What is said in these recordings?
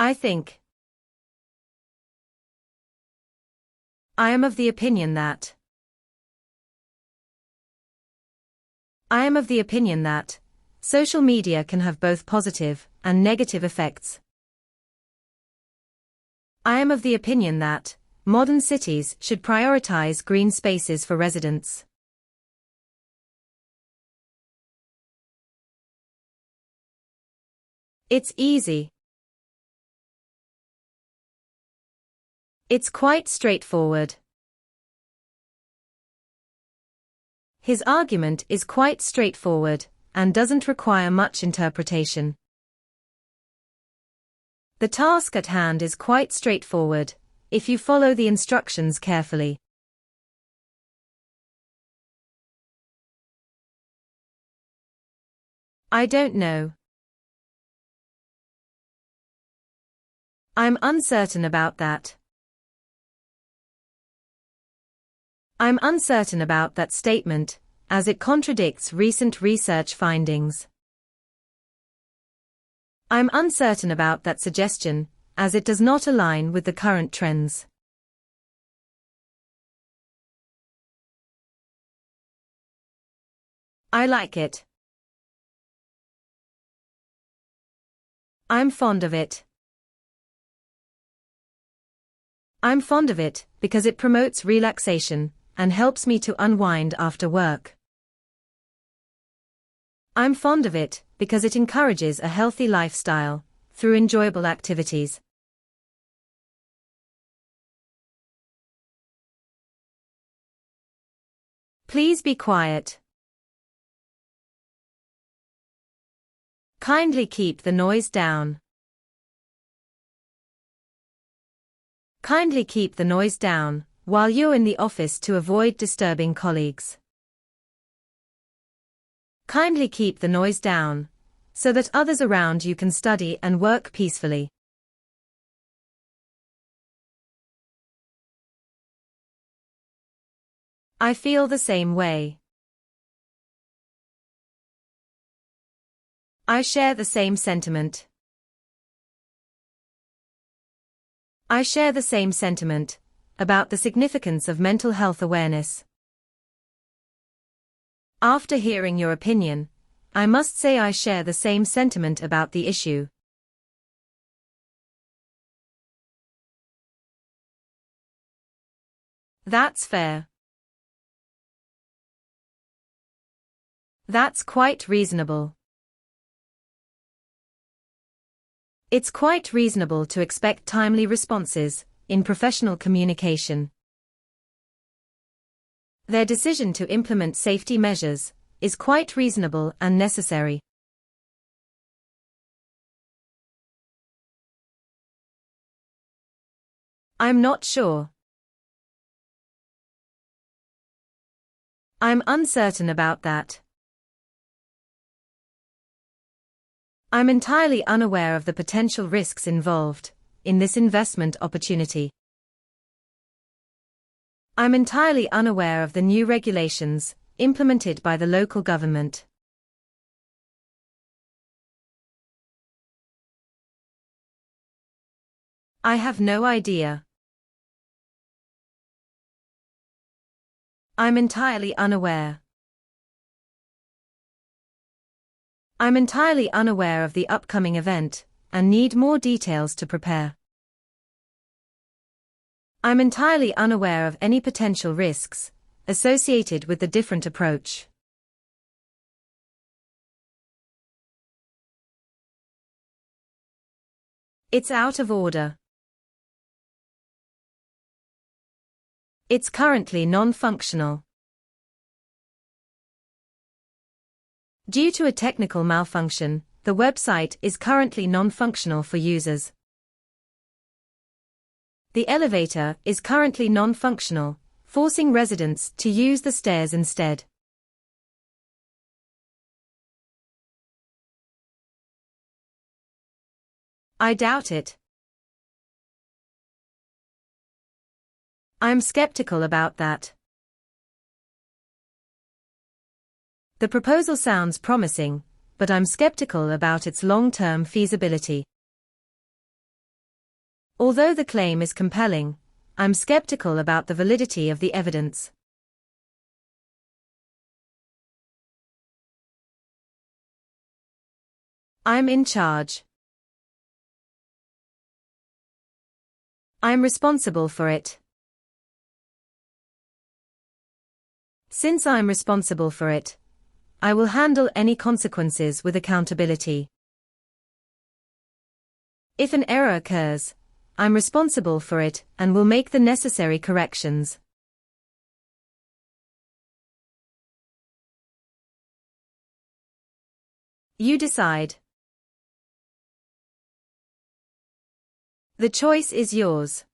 I think. I am of the opinion that. I am of the opinion that social media can have both positive and negative effects. I am of the opinion that modern cities should prioritize green spaces for residents. It's easy. It's quite straightforward. His argument is quite straightforward and doesn't require much interpretation. The task at hand is quite straightforward if you follow the instructions carefully. I don't know. I'm uncertain about that. I'm uncertain about that statement, as it contradicts recent research findings. I'm uncertain about that suggestion, as it does not align with the current trends. I like it. I'm fond of it. I'm fond of it because it promotes relaxation and helps me to unwind after work. I'm fond of it because it encourages a healthy lifestyle through enjoyable activities. Please be quiet. Kindly keep the noise down. Kindly keep the noise down while you're in the office to avoid disturbing colleagues. Kindly keep the noise down so that others around you can study and work peacefully. I feel the same way. I share the same sentiment. I share the same sentiment about the significance of mental health awareness. After hearing your opinion, I must say I share the same sentiment about the issue. That's fair. That's quite reasonable. It's quite reasonable to expect timely responses in professional communication. Their decision to implement safety measures is quite reasonable and necessary. I'm not sure. I'm uncertain about that. I'm entirely unaware of the potential risks involved in this investment opportunity. I'm entirely unaware of the new regulations implemented by the local government. I have no idea. I'm entirely unaware. I'm entirely unaware of the upcoming event and need more details to prepare. I'm entirely unaware of any potential risks associated with the different approach. It's out of order. It's currently non-functional. Due to a technical malfunction, the website is currently non-functional for users. The elevator is currently non-functional, forcing residents to use the stairs instead. I doubt it. I'm skeptical about that. The proposal sounds promising, but I'm skeptical about its long-term feasibility. Although the claim is compelling, I'm skeptical about the validity of the evidence. I'm in charge. I'm responsible for it. Since I'm responsible for it, I will handle any consequences with accountability. If an error occurs, I'm responsible for it and will make the necessary corrections. You decide. The choice is yours.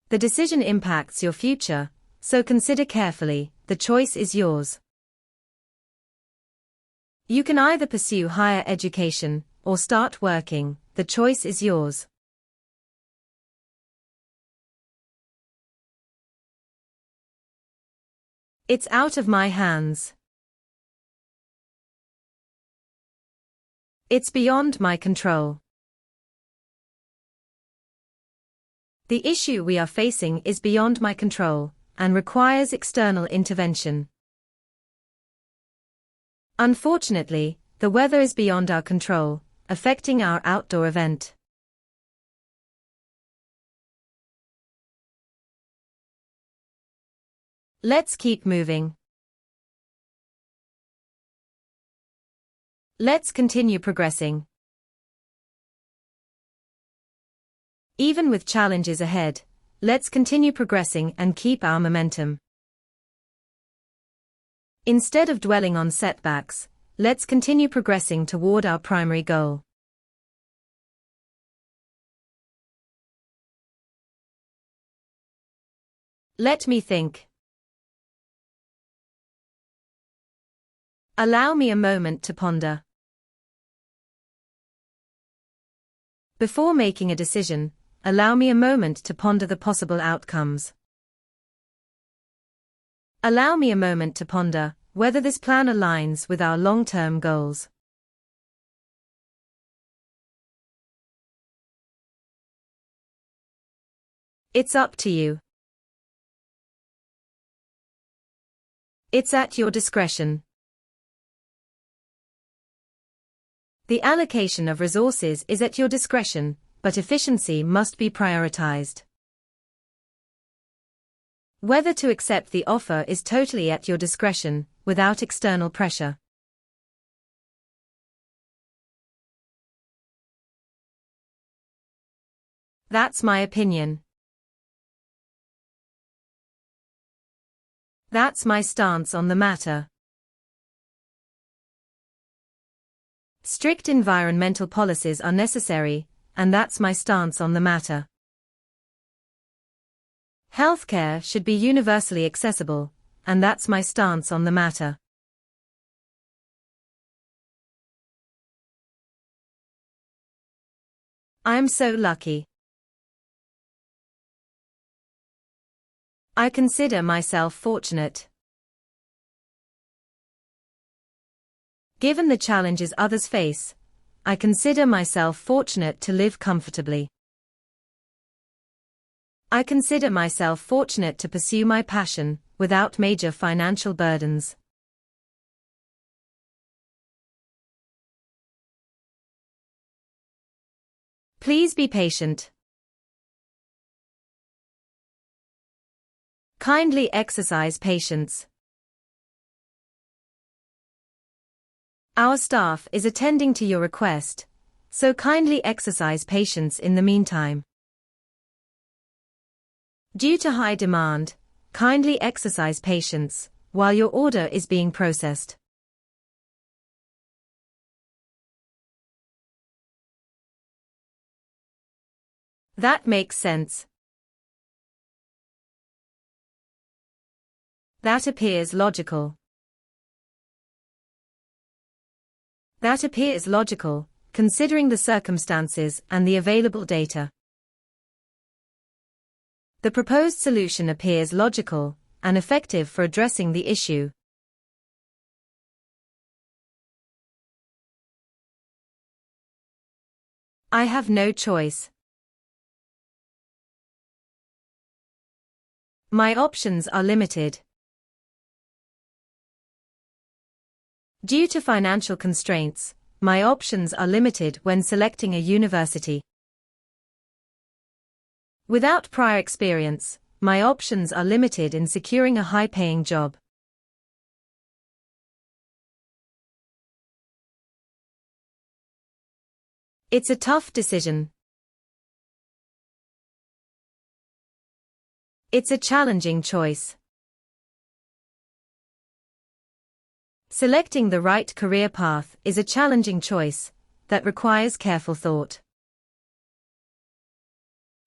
The decision impacts your future, so consider carefully. The choice is yours. You can either pursue higher education or start working. The choice is yours. It's out of my hands. It's beyond my control. The issue we are facing is beyond my control and requires external intervention. Unfortunately, the weather is beyond our control, affecting our outdoor event. Let's keep moving. Let's continue progressing. Even with challenges ahead, let's continue progressing and keep our momentum. Instead of dwelling on setbacks, let's continue progressing toward our primary goal. Let me think. Allow me a moment to ponder. Before making a decision, allow me a moment to ponder the possible outcomes. Allow me a moment to ponder whether this plan aligns with our long-term goals. It's up to you. It's at your discretion. The allocation of resources is at your discretion, but efficiency must be prioritized. Whether to accept the offer is totally at your discretion, without external pressure. That's my opinion. That's my stance on the matter. Strict environmental policies are necessary, and that's my stance on the matter. Healthcare should be universally accessible, and that's my stance on the matter. I'm so lucky. I consider myself fortunate. Given the challenges others face, I consider myself fortunate to live comfortably. I consider myself fortunate to pursue my passion without major financial burdens. Please be patient. Kindly exercise patience. Our staff is attending to your request, so kindly exercise patience in the meantime. Due to high demand, kindly exercise patience while your order is being processed. That makes sense. That appears logical. That appears logical, considering the circumstances and the available data. The proposed solution appears logical and effective for addressing the issue. I have no choice. My options are limited. Due to financial constraints, my options are limited when selecting a university. Without prior experience, my options are limited in securing a high-paying job. It's a tough decision. It's a challenging choice. Selecting the right career path is a challenging choice that requires careful thought.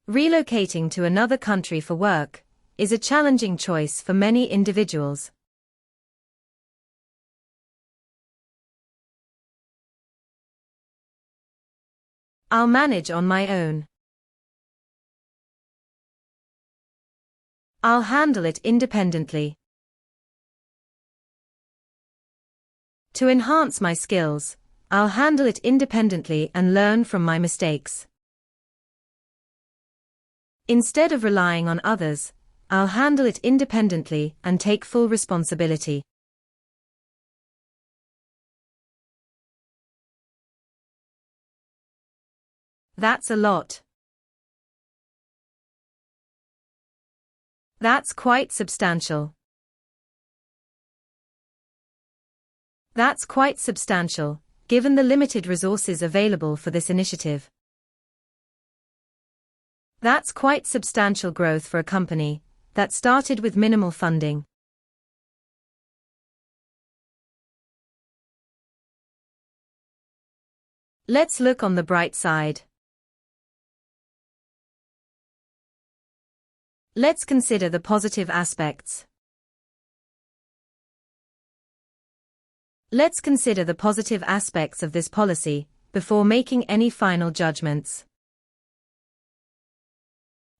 Relocating to another country for work is a challenging choice for many individuals. I'll manage on my own. I'll handle it independently. To enhance my skills, I'll handle it independently and learn from my mistakes. Instead of relying on others, I'll handle it independently and take full responsibility. That's a lot. That's quite substantial. That's quite substantial, given the limited resources available for this initiative. That's quite substantial growth for a company that started with minimal funding. Let's look on the bright side. Let's consider the positive aspects. Let's consider the positive aspects of this policy before making any final judgments.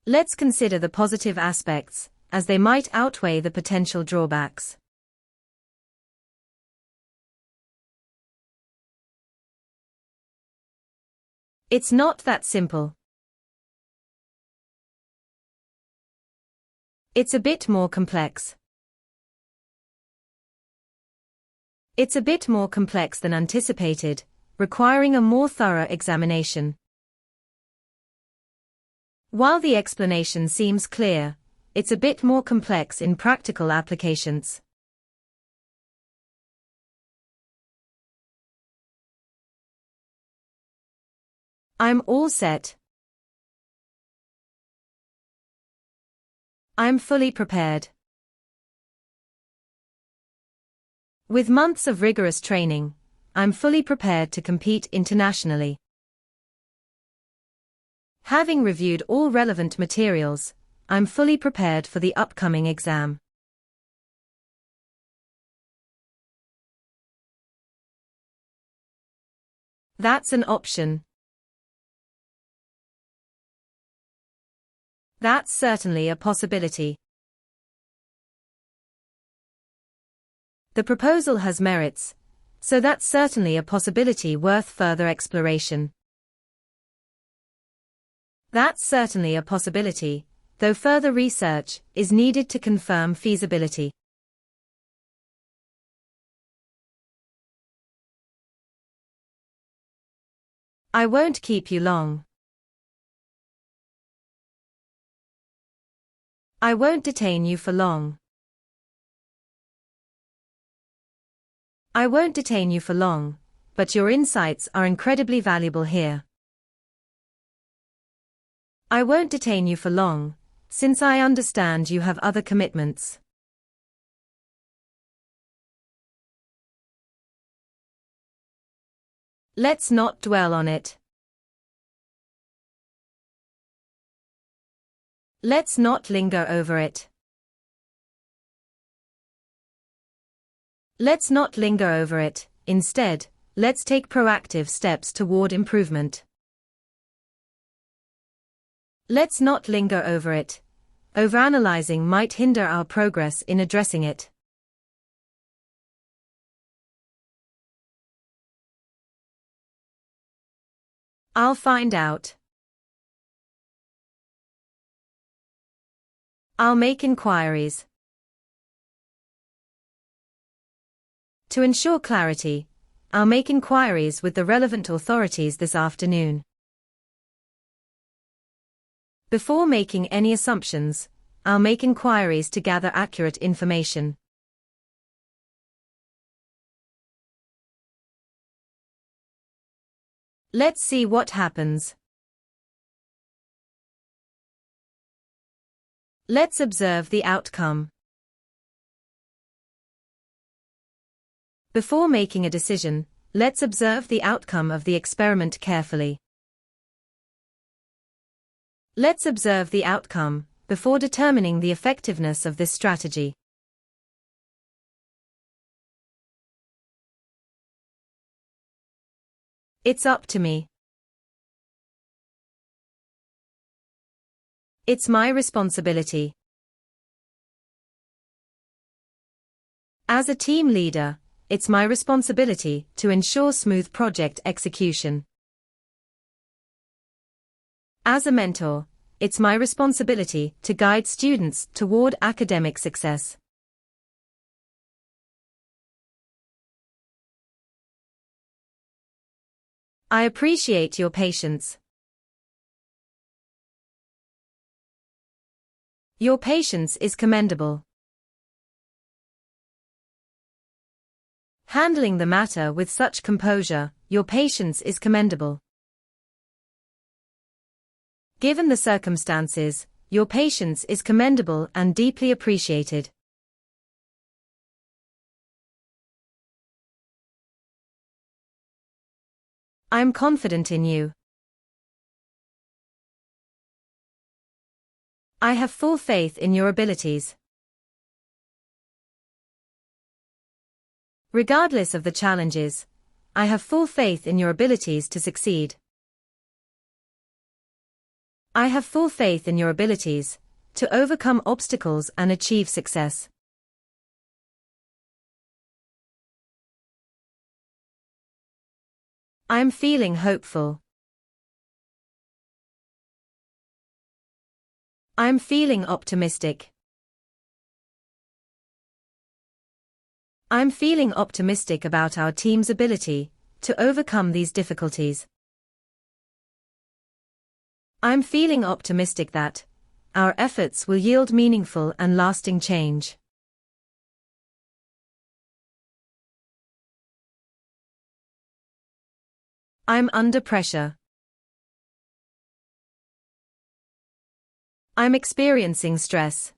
Let's consider the positive aspects, as they might outweigh the potential drawbacks. It's not that simple. It's a bit more complex. It's a bit more complex than anticipated, requiring a more thorough examination. While the explanation seems clear, it's a bit more complex in practical applications. I'm all set. I'm fully prepared. With months of rigorous training, I'm fully prepared to compete internationally. Having reviewed all relevant materials, I'm fully prepared for the upcoming exam. That's an option. That's certainly a possibility. The proposal has merits, so that's certainly a possibility worth further exploration. That's certainly a possibility, though further research is needed to confirm feasibility. I won't keep you long. I won't detain you for long. I won't detain you for long, but your insights are incredibly valuable here. I won't detain you for long, since I understand you have other commitments. Let's not dwell on it. Let's not linger over it. Let's not linger over it, instead, let's take proactive steps toward improvement. Let's not linger over it. Overanalyzing might hinder our progress in addressing it. I'll find out. I'll make inquiries. To ensure clarity, I'll make inquiries with the relevant authorities this afternoon. Before making any assumptions, I'll make inquiries to gather accurate information. Let's see what happens. Let's observe the outcome. Before making a decision, let's observe the outcome of the experiment carefully. Let's observe the outcome before determining the effectiveness of this strategy. It's up to me. It's my responsibility. As a team leader, it's my responsibility to ensure smooth project execution. As a mentor, it's my responsibility to guide students toward academic success. I appreciate your patience. Your patience is commendable. Handling the matter with such composure, your patience is commendable. Given the circumstances, your patience is commendable and deeply appreciated. I'm confident in you. I have full faith in your abilities. Regardless of the challenges, I have full faith in your abilities to succeed. I have full faith in your abilities to overcome obstacles and achieve success. I'm feeling hopeful. I'm feeling optimistic. I'm feeling optimistic about our team's ability to overcome these difficulties. I'm feeling optimistic that our efforts will yield meaningful and lasting change. I'm under pressure. I'm experiencing stress.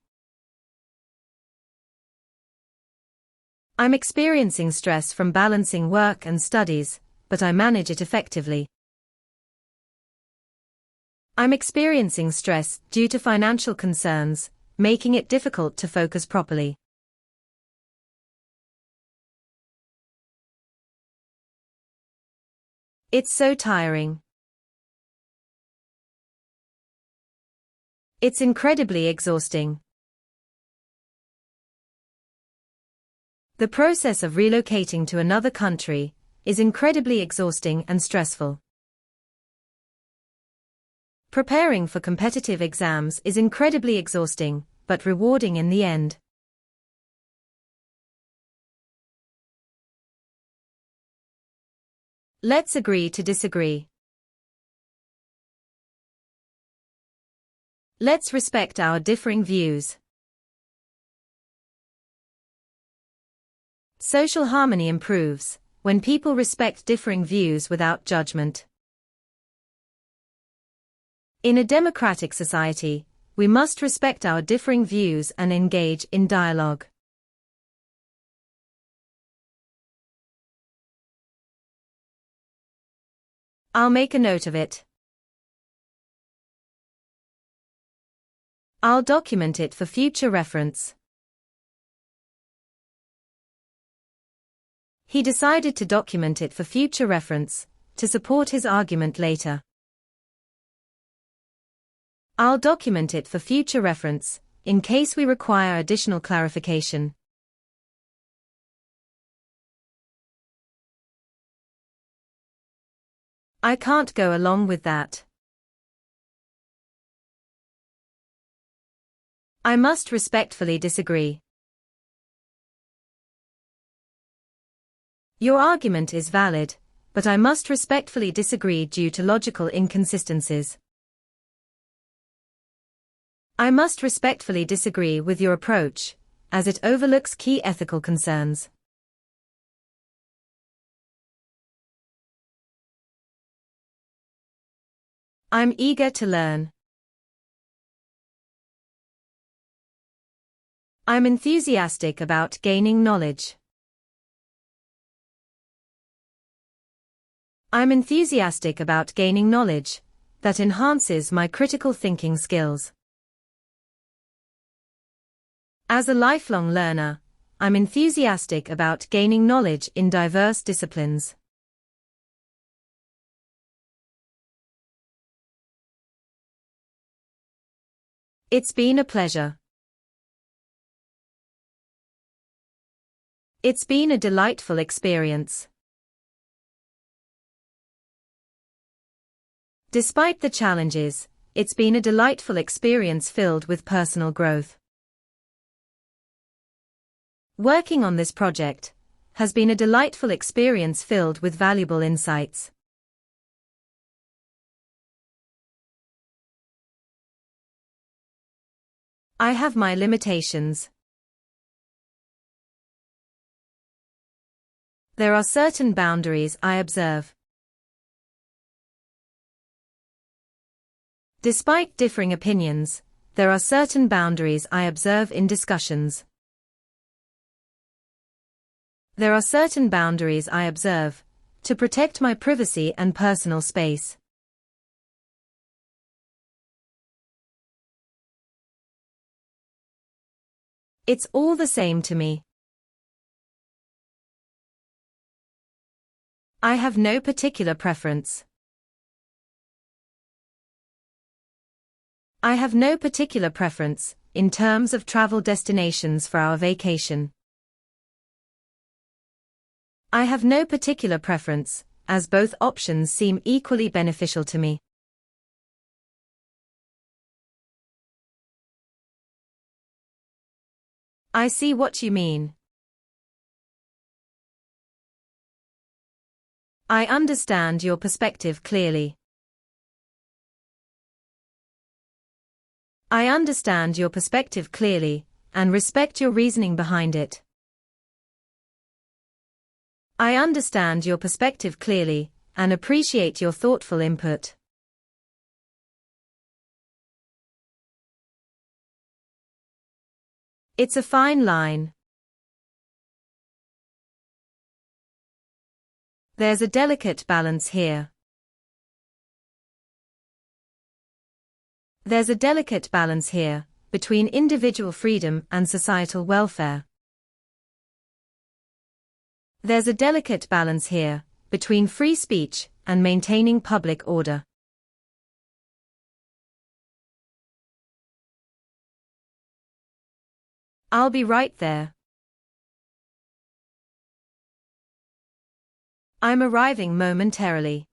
I'm experiencing stress from balancing work and studies, but I manage it effectively. I'm experiencing stress due to financial concerns, making it difficult to focus properly. It's so tiring. It's incredibly exhausting. The process of relocating to another country is incredibly exhausting and stressful. Preparing for competitive exams is incredibly exhausting, but rewarding in the end. Let's agree to disagree. Let's respect our differing views. Social harmony improves when people respect differing views without judgment. In a democratic society, we must respect our differing views and engage in dialogue. I'll make a note of it. I'll document it for future reference. He decided to document it for future reference, to support his argument later. I'll document it for future reference, in case we require additional clarification. I can't go along with that. I must respectfully disagree. Your argument is valid, but I must respectfully disagree due to logical inconsistencies. I must respectfully disagree with your approach, as it overlooks key ethical concerns. I'm eager to learn. I'm enthusiastic about gaining knowledge. I'm enthusiastic about gaining knowledge that enhances my critical thinking skills. As a lifelong learner, I'm enthusiastic about gaining knowledge in diverse disciplines. It's been a pleasure. It's been a delightful experience. Despite the challenges, it's been a delightful experience filled with personal growth. Working on this project has been a delightful experience filled with valuable insights. I have my limitations. There are certain boundaries I observe. Despite differing opinions, there are certain boundaries I observe in discussions. There are certain boundaries I observe to protect my privacy and personal space. It's all the same to me. I have no particular preference. I have no particular preference in terms of travel destinations for our vacation. I have no particular preference, as both options seem equally beneficial to me. I see what you mean. I understand your perspective clearly. I understand your perspective clearly, and respect your reasoning behind it. I understand your perspective clearly, and appreciate your thoughtful input. It's a fine line. There's a delicate balance here. There's a delicate balance here, between individual freedom and societal welfare. There's a delicate balance here, between free speech and maintaining public order. I'll be right there. I'm arriving momentarily.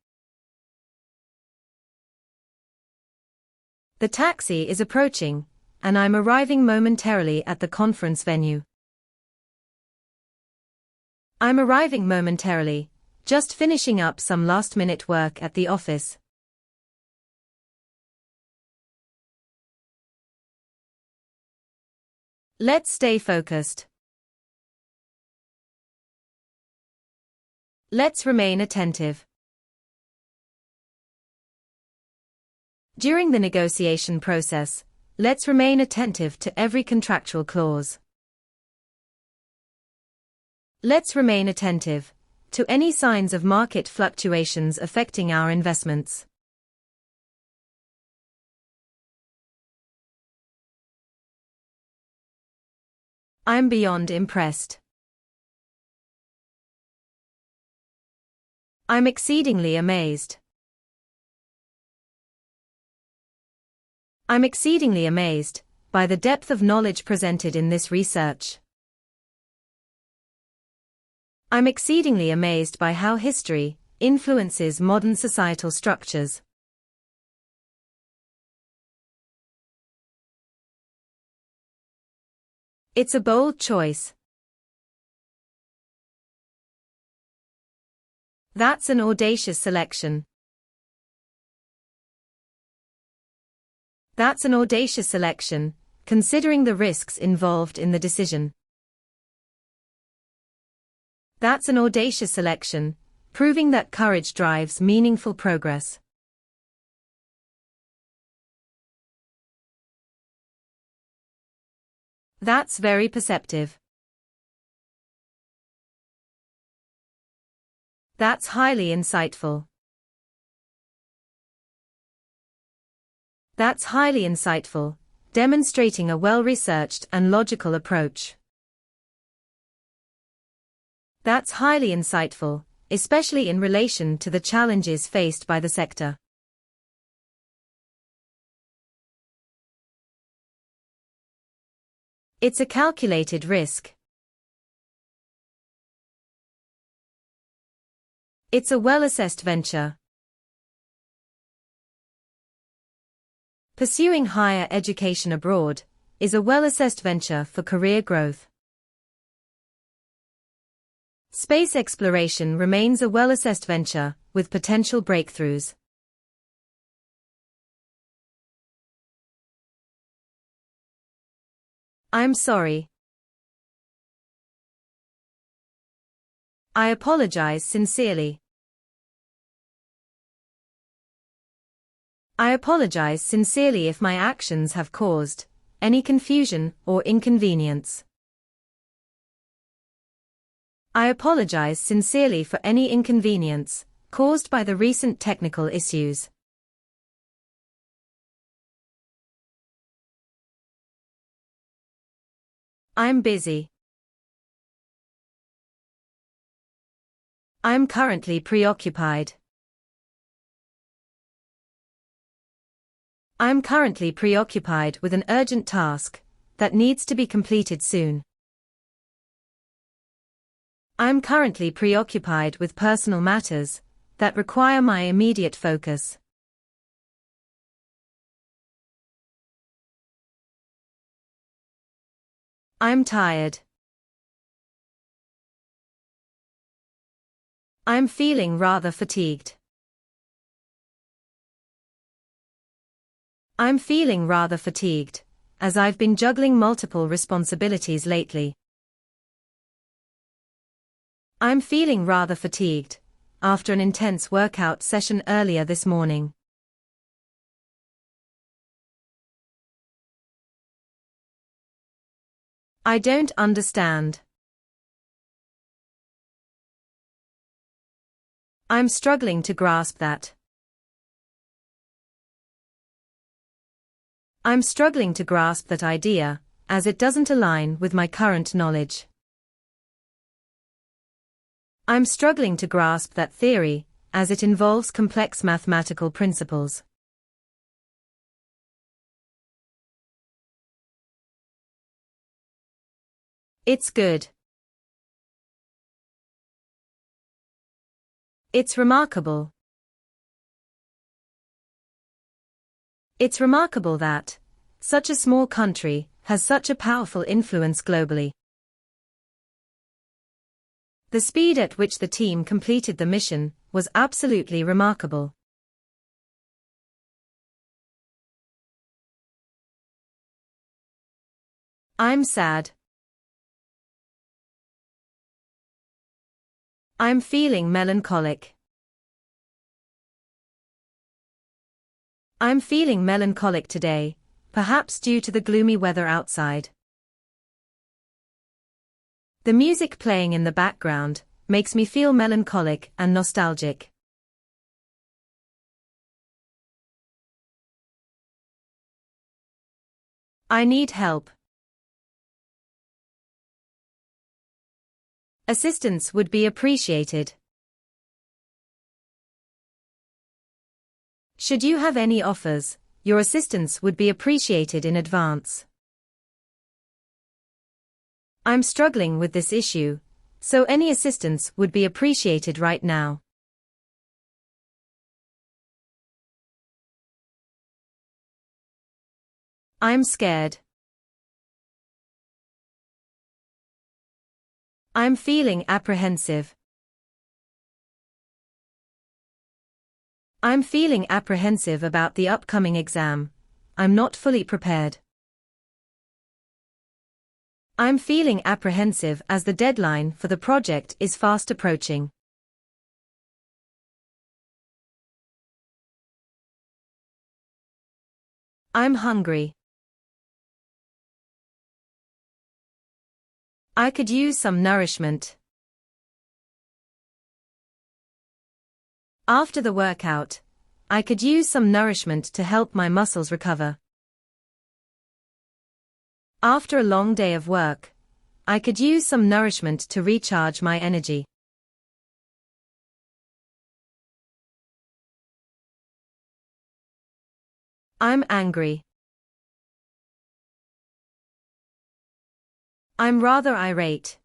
The taxi is approaching, and I'm arriving momentarily at the conference venue. I'm arriving momentarily, just finishing up some last-minute work at the office. Let's stay focused. Let's remain attentive. During the negotiation process, let's remain attentive to every contractual clause. Let's remain attentive to any signs of market fluctuations affecting our investments. I'm beyond impressed. I'm exceedingly amazed. I'm exceedingly amazed by the depth of knowledge presented in this research. I'm exceedingly amazed by how history influences modern societal structures. It's a bold choice. That's an audacious selection. That's an audacious selection, considering the risks involved in the decision. That's an audacious selection, proving that courage drives meaningful progress. That's very perceptive. That's highly insightful. That's highly insightful, demonstrating a well-researched and logical approach. That's highly insightful, especially in relation to the challenges faced by the sector. It's a calculated risk. It's a well-assessed venture. Pursuing higher education abroad is a well-assessed venture for career growth. Space exploration remains a well-assessed venture, with potential breakthroughs. I'm sorry. I apologize sincerely. I apologize sincerely if my actions have caused any confusion or inconvenience. I apologize sincerely for any inconvenience caused by the recent technical issues. I'm busy. I'm currently preoccupied. I'm currently preoccupied with an urgent task that needs to be completed soon. I'm currently preoccupied with personal matters that require my immediate focus. I'm tired. I'm feeling rather fatigued. I'm feeling rather fatigued, as I've been juggling multiple responsibilities lately. I'm feeling rather fatigued, after an intense workout session earlier this morning. I don't understand. I'm struggling to grasp that. I'm struggling to grasp that idea, as it doesn't align with my current knowledge. I'm struggling to grasp that theory, as it involves complex mathematical principles. It's good. It's remarkable. It's remarkable that such a small country has such a powerful influence globally. The speed at which the team completed the mission was absolutely remarkable. I'm sad. I'm feeling melancholic. I'm feeling melancholic today, perhaps due to the gloomy weather outside. The music playing in the background makes me feel melancholic and nostalgic. I need help. Assistance would be appreciated. Should you have any offers, your assistance would be appreciated in advance. I'm struggling with this issue, so any assistance would be appreciated right now. I'm scared. I'm feeling apprehensive. I'm feeling apprehensive about the upcoming exam. I'm not fully prepared. I'm feeling apprehensive as the deadline for the project is fast approaching. I'm hungry. I could use some nourishment. After the workout, I could use some nourishment to help my muscles recover. After a long day of work, I could use some nourishment to recharge my energy. I'm angry. I'm rather irate.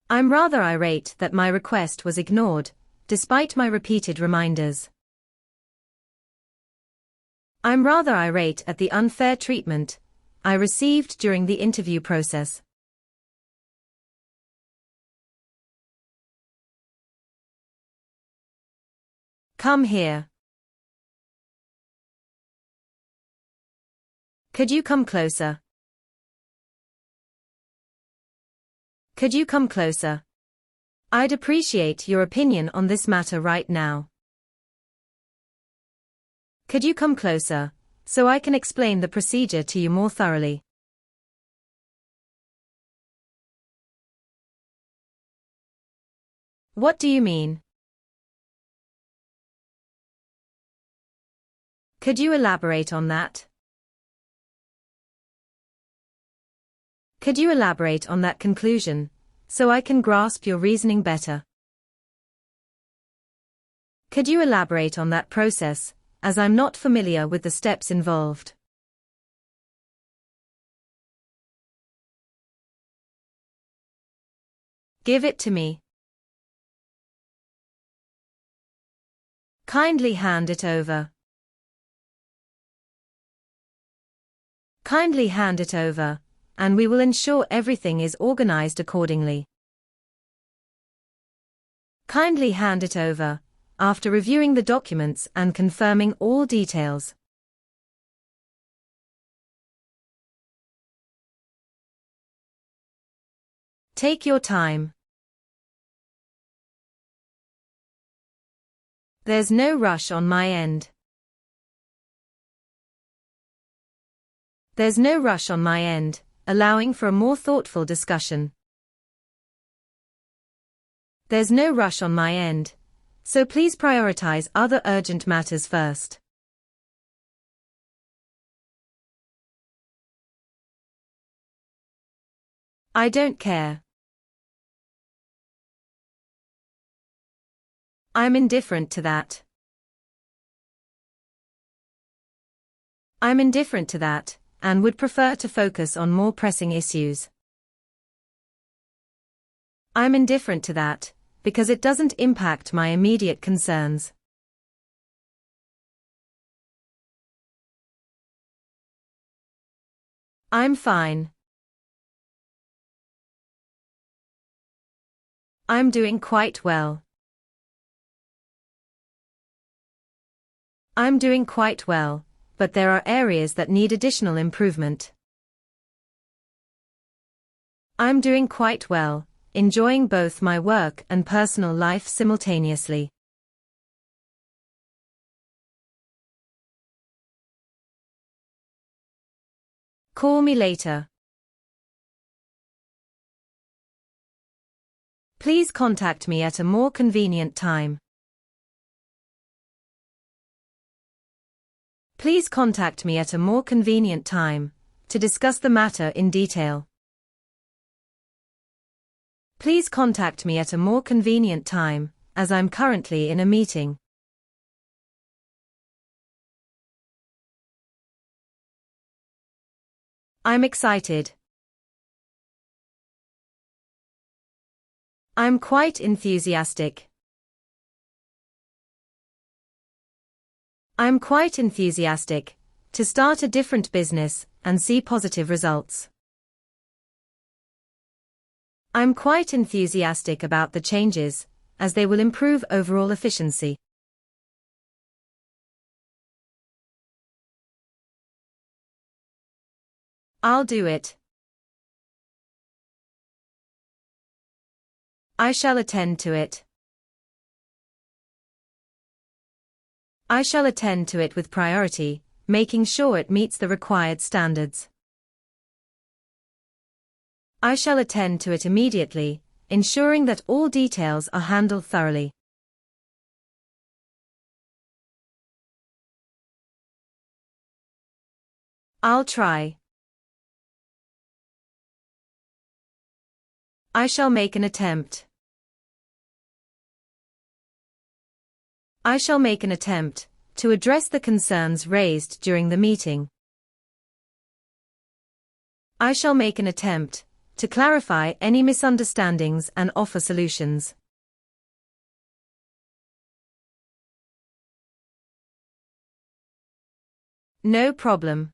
I'm rather irate that my request was ignored, despite my repeated reminders. I'm rather irate at the unfair treatment I received during the interview process. Come here. Could you come closer? Could you come closer? I'd appreciate your opinion on this matter right now. Could you come closer, so I can explain the procedure to you more thoroughly? What do you mean? Could you elaborate on that? Could you elaborate on that conclusion, so I can grasp your reasoning better? Could you elaborate on that process, as I'm not familiar with the steps involved? Give it to me. Kindly hand it over. Kindly hand it over, and we will ensure everything is organized accordingly. Kindly hand it over, after reviewing the documents and confirming all details. Take your time. There's no rush on my end. There's no rush on my end, allowing for a more thoughtful discussion. There's no rush on my end, so please prioritize other urgent matters first. I don't care. I'm indifferent to that. I'm indifferent to that, and would prefer to focus on more pressing issues. I'm indifferent to that, because it doesn't impact my immediate concerns. I'm fine. I'm doing quite well. I'm doing quite well, but there are areas that need additional improvement. I'm doing quite well, enjoying both my work and personal life simultaneously. Call me later. Please contact me at a more convenient time. Please contact me at a more convenient time to discuss the matter in detail. Please contact me at a more convenient time, as I'm currently in a meeting. I'm excited. I'm quite enthusiastic. I'm quite enthusiastic to start a different business and see positive results. I'm quite enthusiastic about the changes, as they will improve overall efficiency. I'll do it. I shall attend to it. I shall attend to it with priority, making sure it meets the required standards. I shall attend to it immediately, ensuring that all details are handled thoroughly. I'll try. I shall make an attempt. I shall make an attempt to address the concerns raised during the meeting. I shall make an attempt to clarify any misunderstandings and offer solutions. No problem.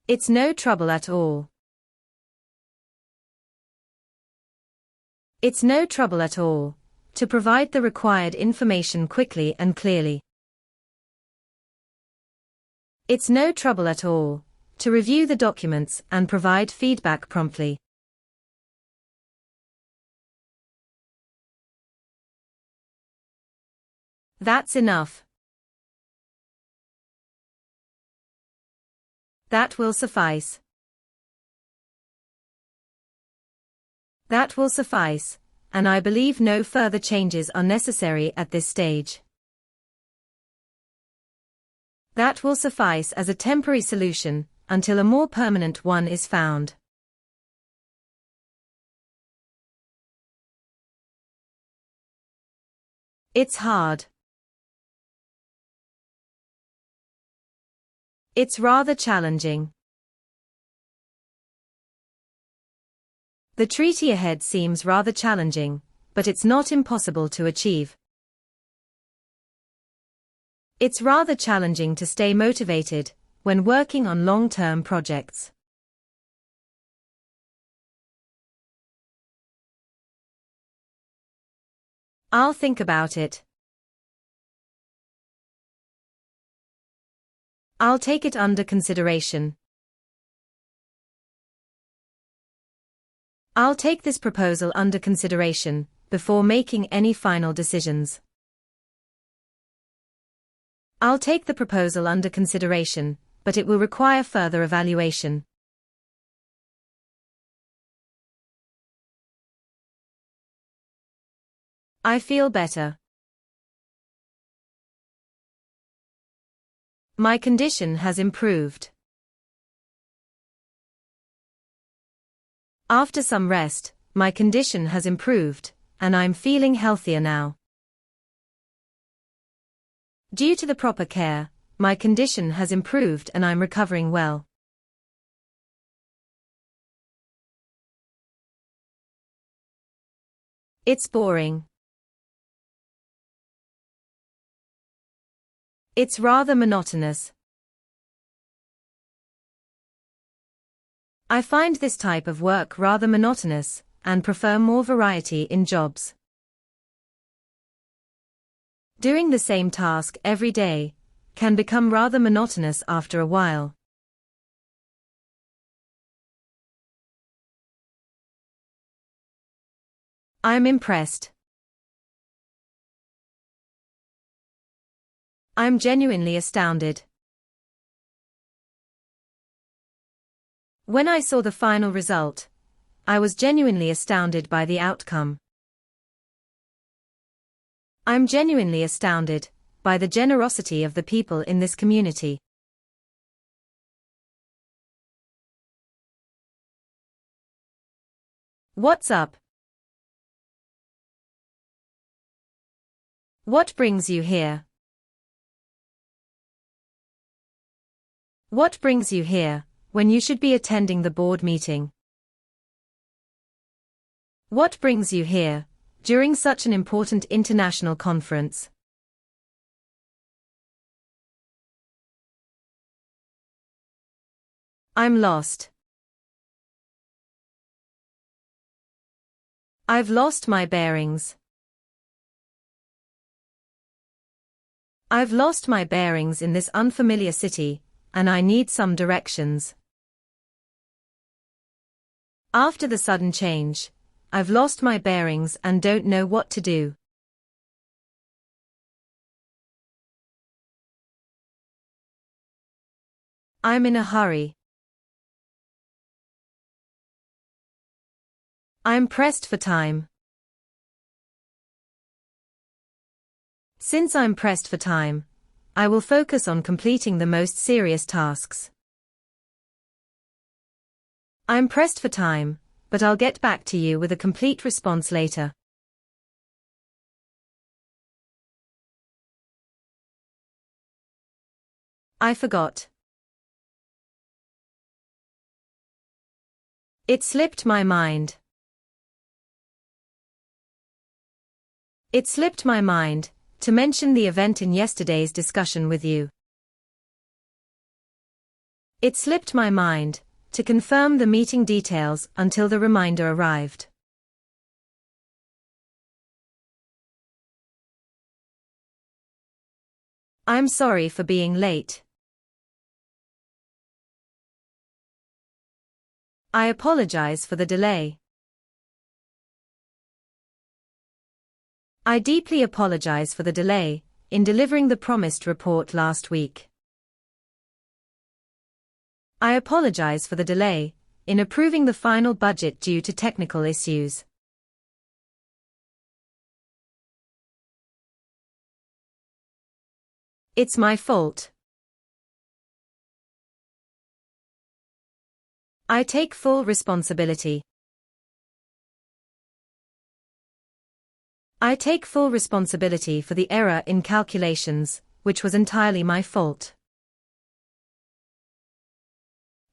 It's no trouble at all. It's no trouble at all to provide the required information quickly and clearly. It's no trouble at all to review the documents and provide feedback promptly. That's enough. That will suffice. That will suffice, and I believe no further changes are necessary at this stage. That will suffice as a temporary solution, until a more permanent one is found. It's hard. It's rather challenging. The treaty ahead seems rather challenging, but it's not impossible to achieve. It's rather challenging to stay motivated when working on long-term projects. I'll think about it. I'll take it under consideration. I'll take this proposal under consideration before making any final decisions. I'll take the proposal under consideration, but it will require further evaluation. I feel better. My condition has improved. After some rest, my condition has improved, and I'm feeling healthier now. Due to the proper care, my condition has improved and I'm recovering well. It's boring. It's rather monotonous. I find this type of work rather monotonous, and prefer more variety in jobs. Doing the same task every day can become rather monotonous after a while. I'm impressed. I'm genuinely astounded. When I saw the final result, I was genuinely astounded by the outcome. I'm genuinely astounded by the generosity of the people in this community. What's up? What brings you here? What brings you here, when you should be attending the board meeting? What brings you here, during such an important international conference. I'm lost. I've lost my bearings. I've lost my bearings in this unfamiliar city, and I need some directions. After the sudden change, I've lost my bearings and don't know what to do. I'm in a hurry. I'm pressed for time. Since I'm pressed for time, I will focus on completing the most serious tasks. I'm pressed for time, but I'll get back to you with a complete response later. I forgot. It slipped my mind. It slipped my mind to mention the event in yesterday's discussion with you. It slipped my mind to confirm the meeting details until the reminder arrived. I'm sorry for being late. I apologize for the delay. I deeply apologize for the delay in delivering the promised report last week. I apologize for the delay in approving the final budget due to technical issues. It's my fault. I take full responsibility. I take full responsibility for the error in calculations, which was entirely my fault.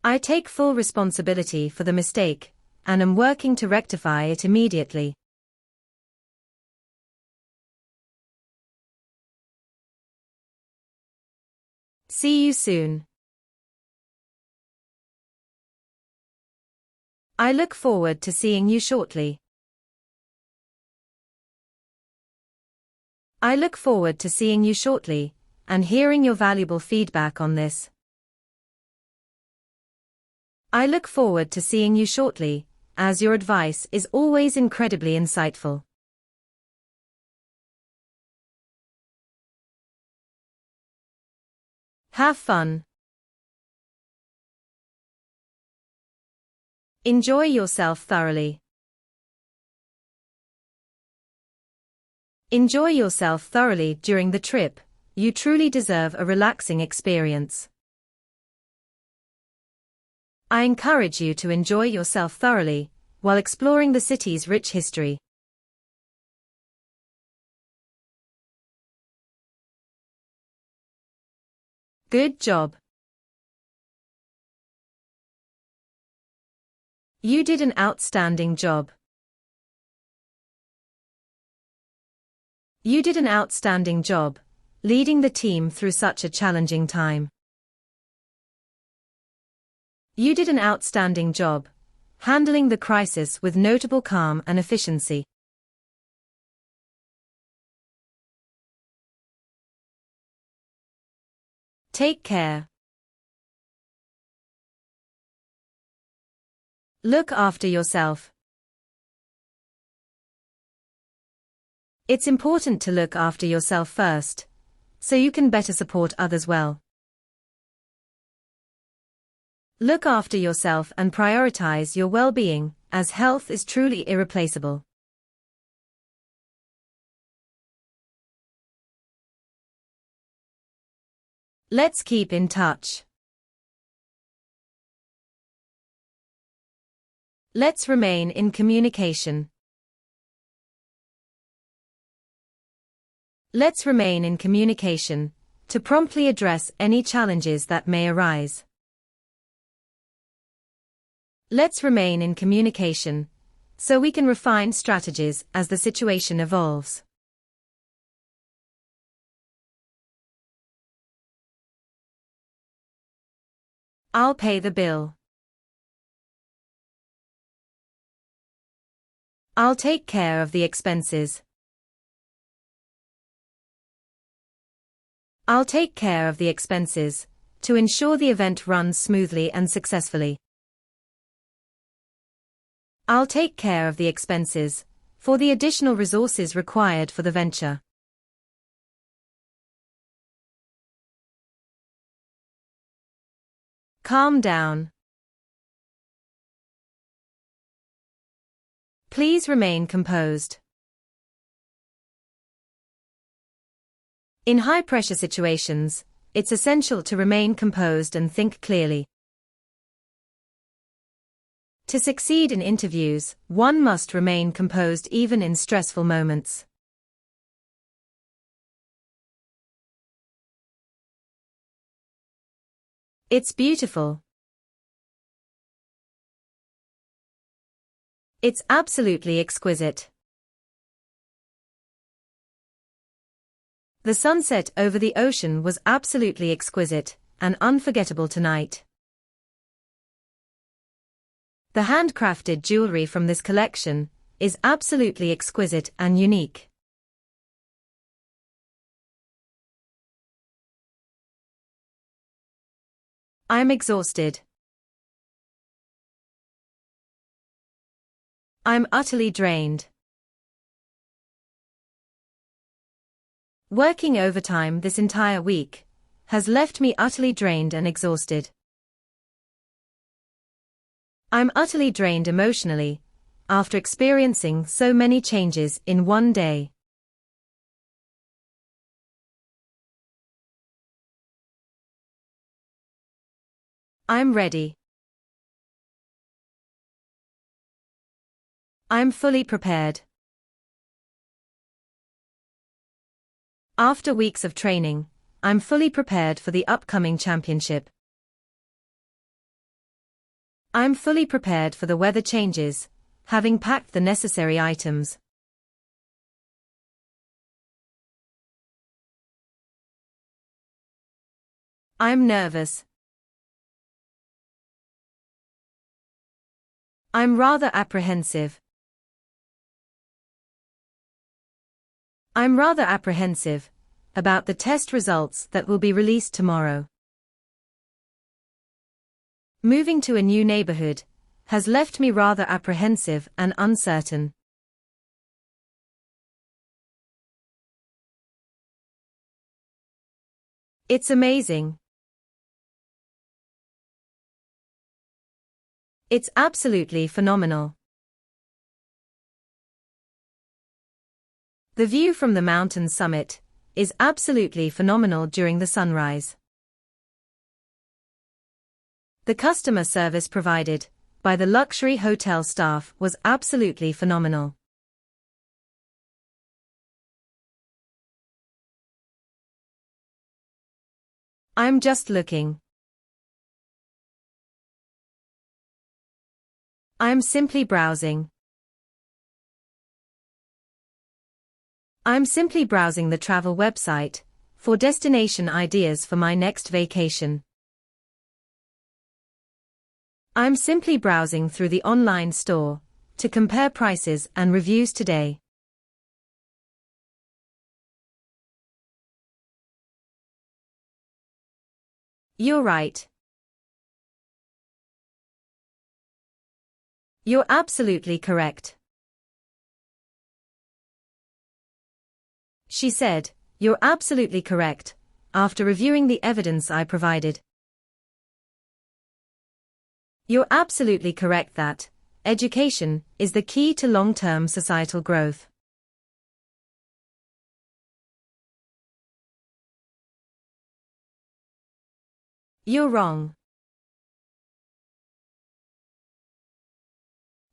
I take full responsibility for the mistake, and am working to rectify it immediately. See you soon. I look forward to seeing you shortly. I look forward to seeing you shortly, and hearing your valuable feedback on this. I look forward to seeing you shortly, as your advice is always incredibly insightful. Have fun. Enjoy yourself thoroughly. Enjoy yourself thoroughly during the trip. You truly deserve a relaxing experience. I encourage you to enjoy yourself thoroughly while exploring the city's rich history. Good job. You did an outstanding job. You did an outstanding job, leading the team through such a challenging time. You did an outstanding job, handling the crisis with notable calm and efficiency. Take care. Look after yourself. It's important to look after yourself first, so you can better support others well. Look after yourself and prioritize your well-being, as health is truly irreplaceable. Let's keep in touch. Let's remain in communication. Let's remain in communication to promptly address any challenges that may arise. Let's remain in communication so we can refine strategies as the situation evolves. I'll pay the bill. I'll take care of the expenses. I'll take care of the expenses to ensure the event runs smoothly and successfully. I'll take care of the expenses for the additional resources required for the venture. Calm down. Please remain composed. In high-pressure situations, it's essential to remain composed and think clearly. To succeed in interviews, one must remain composed even in stressful moments. It's beautiful. It's absolutely exquisite. The sunset over the ocean was absolutely exquisite and unforgettable tonight. The handcrafted jewelry from this collection is absolutely exquisite and unique. I'm exhausted. I'm utterly drained. Working overtime this entire week has left me utterly drained and exhausted. I'm utterly drained emotionally after experiencing so many changes in one day. I'm ready. I'm fully prepared. After weeks of training, I'm fully prepared for the upcoming championship. I'm fully prepared for the weather changes, having packed the necessary items. I'm nervous. I'm rather apprehensive. I'm rather apprehensive about the test results that will be released tomorrow. Moving to a new neighborhood has left me rather apprehensive and uncertain. It's amazing. It's absolutely phenomenal. The view from the mountain summit is absolutely phenomenal during the sunrise. The customer service provided by the luxury hotel staff was absolutely phenomenal. I'm just looking. I'm simply browsing. I'm simply browsing the travel website for destination ideas for my next vacation. I'm simply browsing through the online store to compare prices and reviews today. You're right. You're absolutely correct. She said, "You're absolutely correct," after reviewing the evidence I provided. You're absolutely correct that education is the key to long-term societal growth. You're wrong.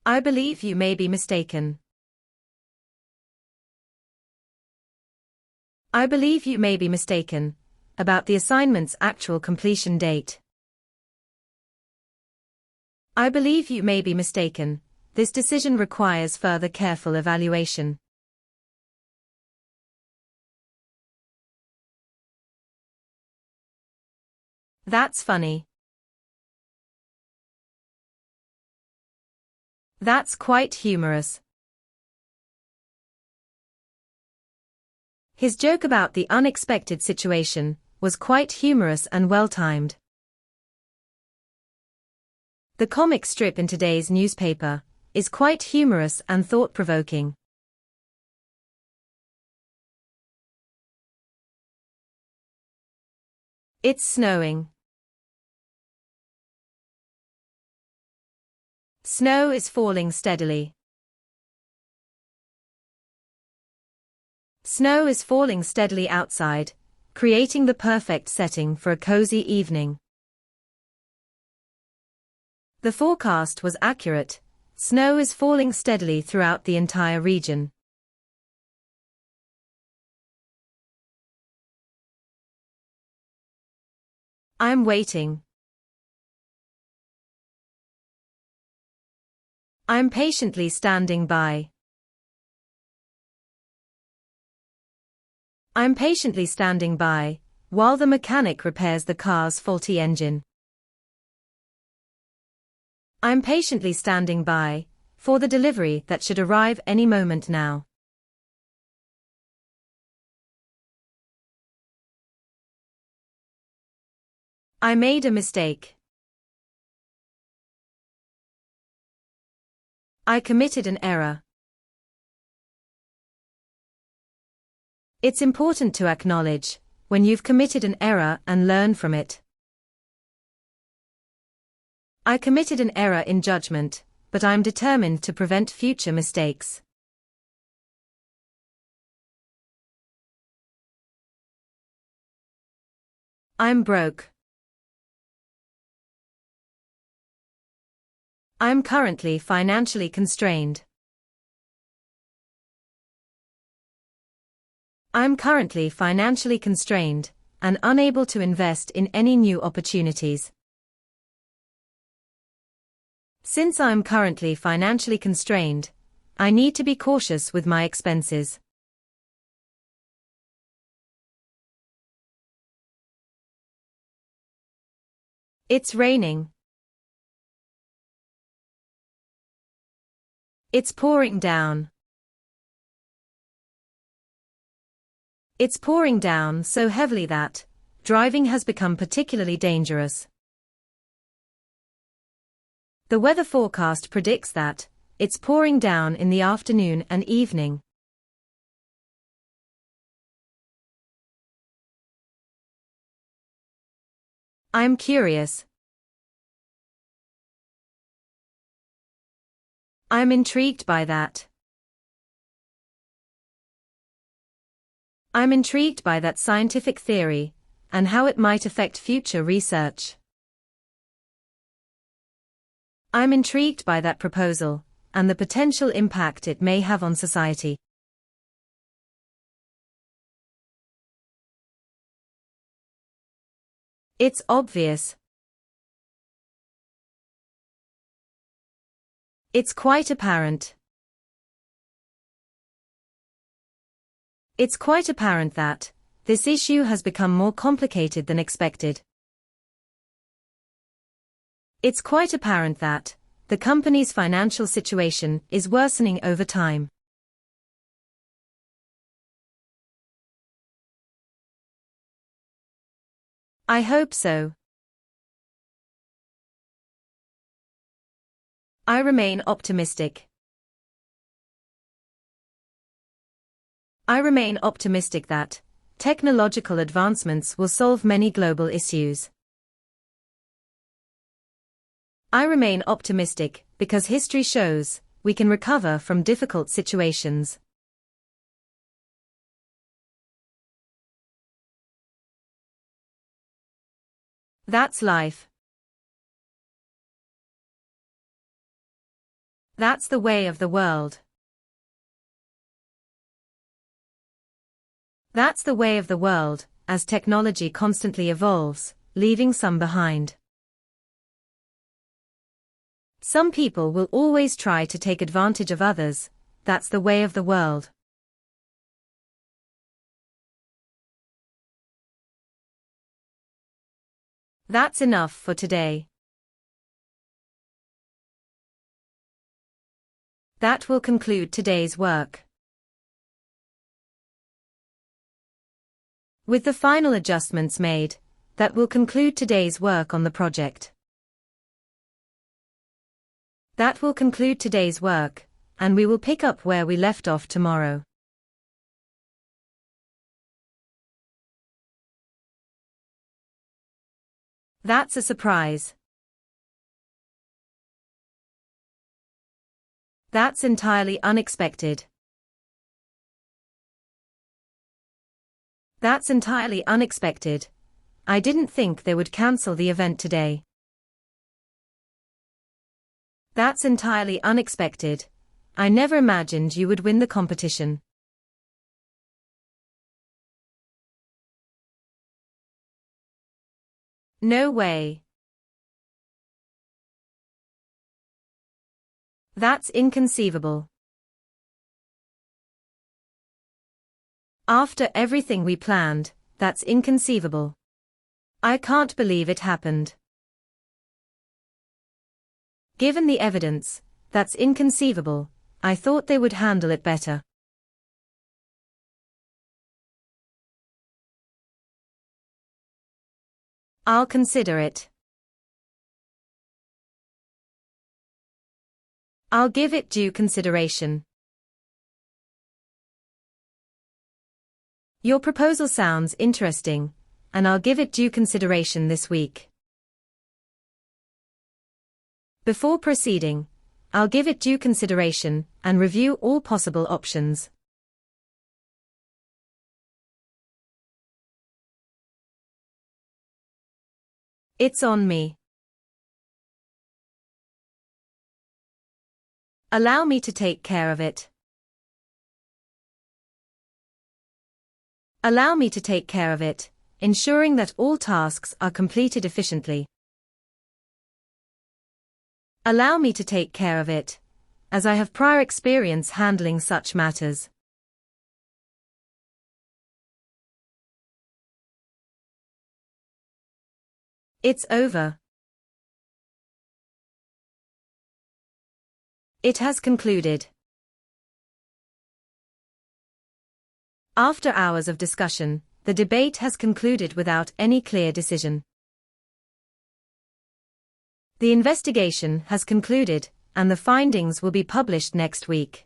I believe you may be mistaken. I believe you may be mistaken about the assignment's actual completion date. I believe you may be mistaken this decision requires further careful evaluation. That's funny. That's quite humorous. His joke about the unexpected situation was quite humorous and well-timed. The comic strip in today's newspaper is quite humorous and thought-provoking. It's snowing. Snow is falling steadily. Snow is falling steadily outside, creating the perfect setting for a cozy evening. The forecast was accurate. Snow is falling steadily throughout the entire region. I'm waiting. I'm patiently standing by. I'm patiently standing by while the mechanic repairs the car's faulty engine. I'm patiently standing by for the delivery that should arrive any moment now. I made a mistake. I committed an error. It's important to acknowledge when you've committed an error and learn from it. I committed an error in judgment, but I'm determined to prevent future mistakes. I'm broke. I'm currently financially constrained. I'm currently financially constrained and unable to invest in any new opportunities. Since I'm currently financially constrained, I need to be cautious with my expenses. It's raining. It's pouring down. It's pouring down so heavily that driving has become particularly dangerous. The weather forecast predicts that it's pouring down in the afternoon and evening. I'm curious. I'm intrigued by that. I'm intrigued by that scientific theory and how it might affect future research. I'm intrigued by that proposal and the potential impact it may have on society. It's obvious. It's quite apparent. It's quite apparent that this issue has become more complicated than expected. It's quite apparent that the company's financial situation is worsening over time. I hope so. I remain optimistic. I remain optimistic that technological advancements will solve many global issues. I remain optimistic because history shows we can recover from difficult situations. That's life. That's the way of the world. That's the way of the world, as technology constantly evolves, leaving some behind. Some people will always try to take advantage of others. That's the way of the world. That's enough for today. That will conclude today's work. With the final adjustments made, that will conclude today's work on the project. That will conclude today's work, and we will pick up where we left off tomorrow. That's a surprise. That's entirely unexpected. That's entirely unexpected. I didn't think they would cancel the event today. That's entirely unexpected. I never imagined you would win the competition. No way. That's inconceivable. After everything we planned, that's inconceivable. I can't believe it happened. Given the evidence, that's inconceivable. I thought they would handle it better. I'll consider it. I'll give it due consideration. Your proposal sounds interesting, and I'll give it due consideration this week. Before proceeding, I'll give it due consideration and review all possible options. It's on me. Allow me to take care of it. Allow me to take care of it, ensuring that all tasks are completed efficiently. Allow me to take care of it, as I have prior experience handling such matters. It's over. It has concluded. After hours of discussion, the debate has concluded without any clear decision. The investigation has concluded, and the findings will be published next week.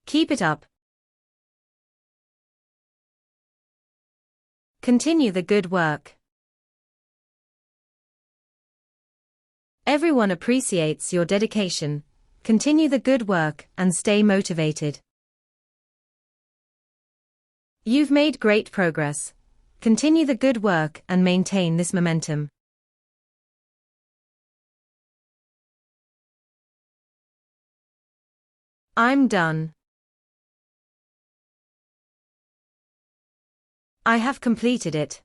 Keep it up. Continue the good work. Everyone appreciates your dedication. Continue the good work and stay motivated. You've made great progress. Continue the good work and maintain this momentum. I'm done. I have completed it.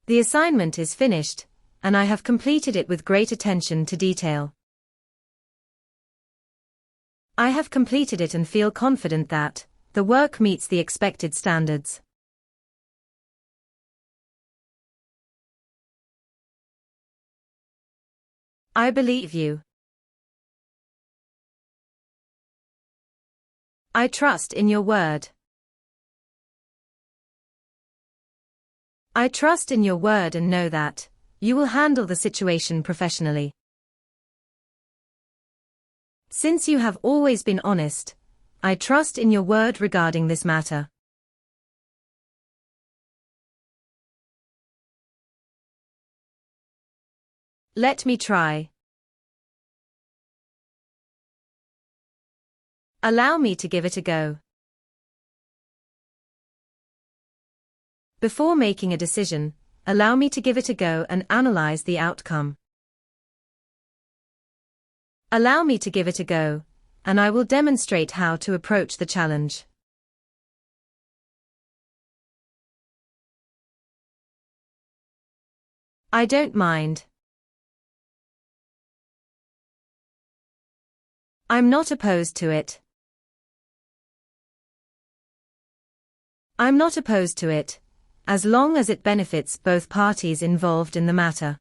The assignment is finished, and I have completed it with great attention to detail. I have completed it and feel confident that the work meets the expected standards. I believe you. I trust in your word. I trust in your word and know that you will handle the situation professionally. Since you have always been honest, I trust in your word regarding this matter. Let me try. Allow me to give it a go. Before making a decision, allow me to give it a go and analyze the outcome. Allow me to give it a go, and I will demonstrate how to approach the challenge. I don't mind. I'm not opposed to it. I'm not opposed to it, as long as it benefits both parties involved in the matter.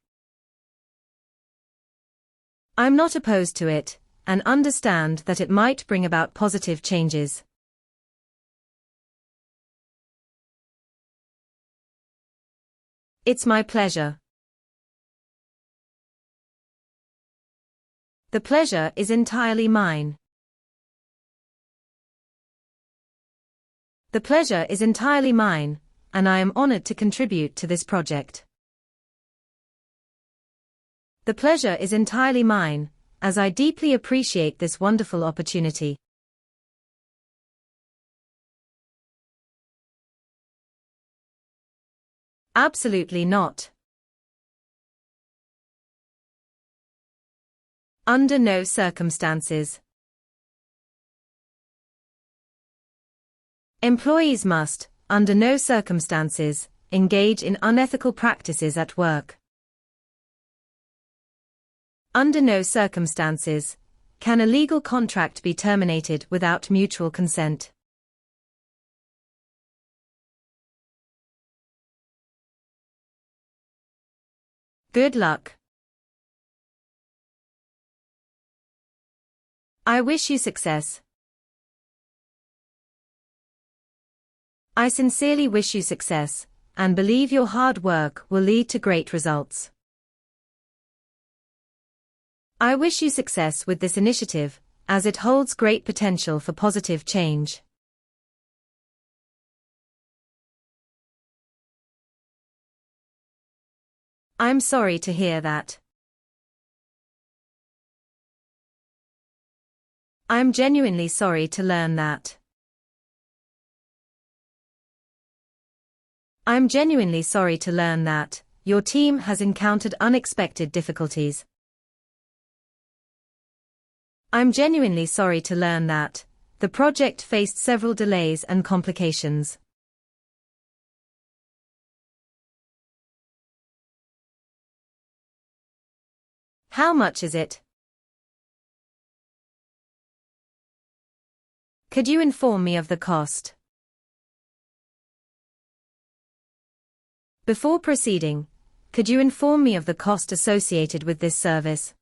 I'm not opposed to it, and understand that it might bring about positive changes. It's my pleasure. The pleasure is entirely mine. The pleasure is entirely mine, and I am honored to contribute to this project. The pleasure is entirely mine, as I deeply appreciate this wonderful opportunity. Absolutely not. Under no circumstances. Employees must, under no circumstances, engage in unethical practices at work. Under no circumstances can a legal contract be terminated without mutual consent. Good luck. I wish you success. I sincerely wish you success, and believe your hard work will lead to great results. I wish you success with this initiative, as it holds great potential for positive change. I'm sorry to hear that. I'm genuinely sorry to learn that. I'm genuinely sorry to learn that your team has encountered unexpected difficulties. I'm genuinely sorry to learn that the project faced several delays and complications. How much is it? Could you inform me of the cost? Before proceeding, could you inform me of the cost associated with this service?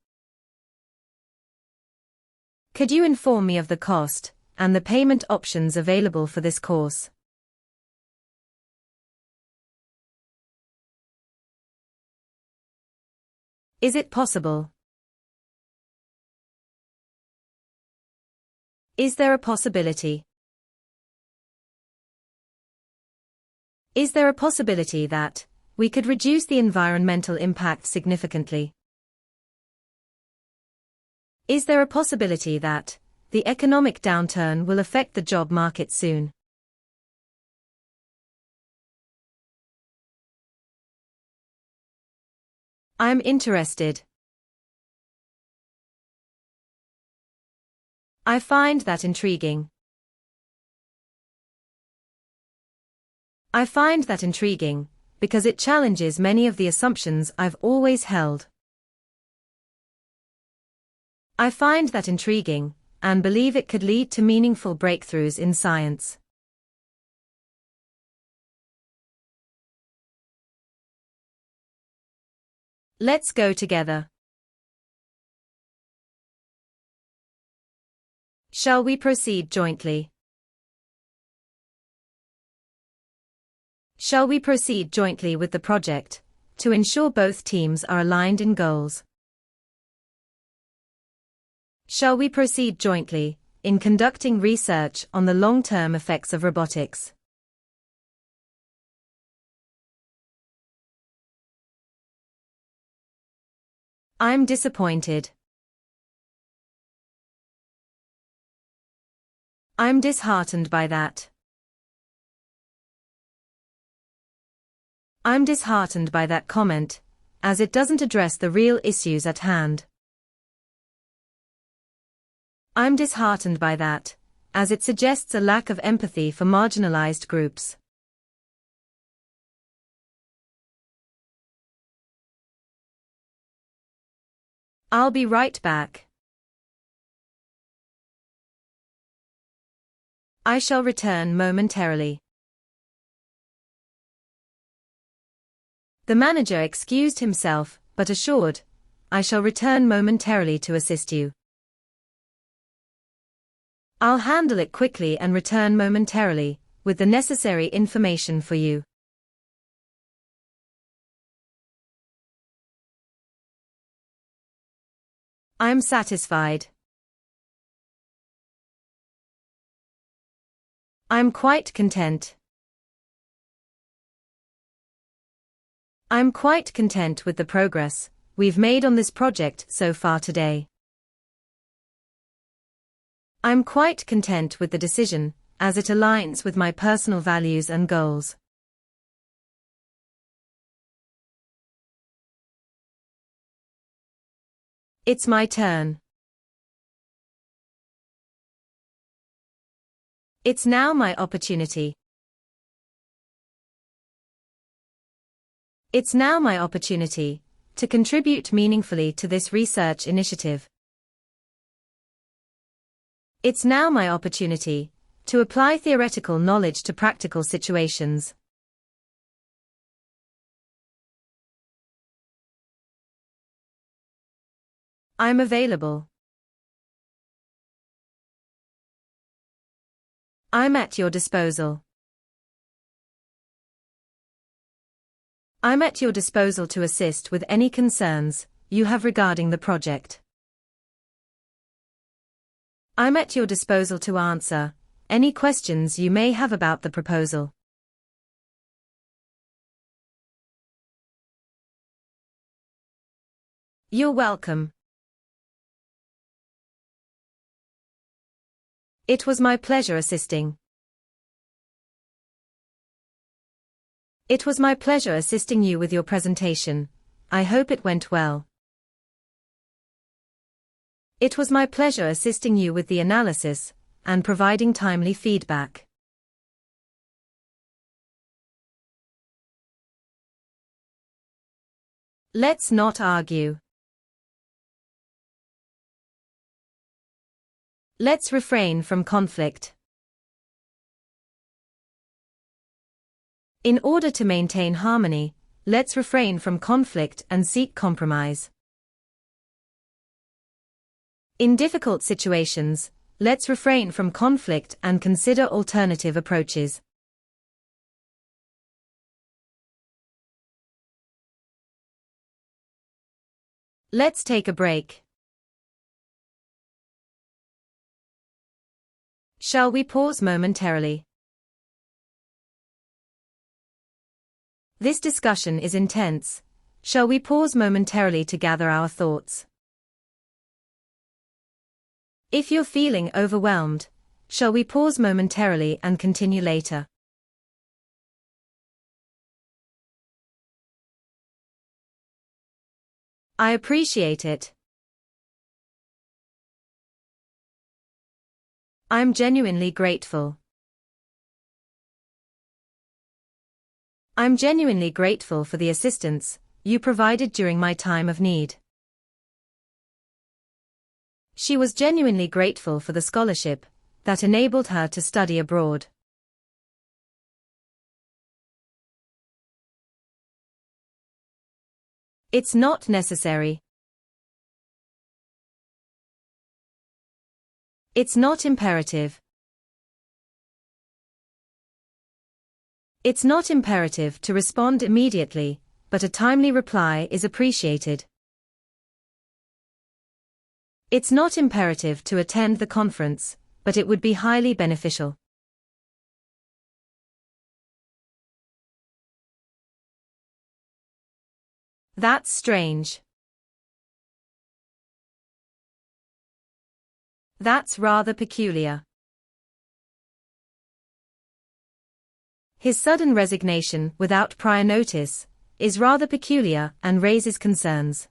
Could you inform me of the cost and the payment options available for this course? Is it possible? Is there a possibility? Is there a possibility that we could reduce the environmental impact significantly? Is there a possibility that the economic downturn will affect the job market soon? I'm interested. I find that intriguing. I find that intriguing, because it challenges many of the assumptions I've always held. I find that intriguing, and believe it could lead to meaningful breakthroughs in science. Let's go together. Shall we proceed jointly? Shall we proceed jointly with the project, to ensure both teams are aligned in goals? Shall we proceed jointly, in conducting research on the long-term effects of robotics? I'm disappointed. I'm disheartened by that. I'm disheartened by that comment, as it doesn't address the real issues at hand. I'm disheartened by that, as it suggests a lack of empathy for marginalized groups. I'll be right back. I shall return momentarily. The manager excused himself, but assured, I shall return momentarily to assist you. I'll handle it quickly and return momentarily, with the necessary information for you. I'm satisfied. I'm quite content. I'm quite content with the progress we've made on this project so far today. I'm quite content with the decision, as it aligns with my personal values and goals. It's my turn. It's now my opportunity. It's now my opportunity to contribute meaningfully to this research initiative. It's now my opportunity to apply theoretical knowledge to practical situations. I'm available. I'm at your disposal. I'm at your disposal to assist with any concerns you have regarding the project. I'm at your disposal to answer any questions you may have about the proposal. You're welcome. It was my pleasure assisting. It was my pleasure assisting you with your presentation. I hope it went well. It was my pleasure assisting you with the analysis and providing timely feedback. Let's not argue. Let's refrain from conflict. In order to maintain harmony, let's refrain from conflict and seek compromise. In difficult situations, let's refrain from conflict and consider alternative approaches. Let's take a break. Shall we pause momentarily? This discussion is intense. Shall we pause momentarily to gather our thoughts? If you're feeling overwhelmed, shall we pause momentarily and continue later? I appreciate it. I'm genuinely grateful. I'm genuinely grateful for the assistance you provided during my time of need. She was genuinely grateful for the scholarship that enabled her to study abroad. It's not necessary. It's not imperative. It's not imperative to respond immediately, but a timely reply is appreciated. It's not imperative to attend the conference, but it would be highly beneficial. That's strange. That's rather peculiar. His sudden resignation without prior notice is rather peculiar and raises concerns.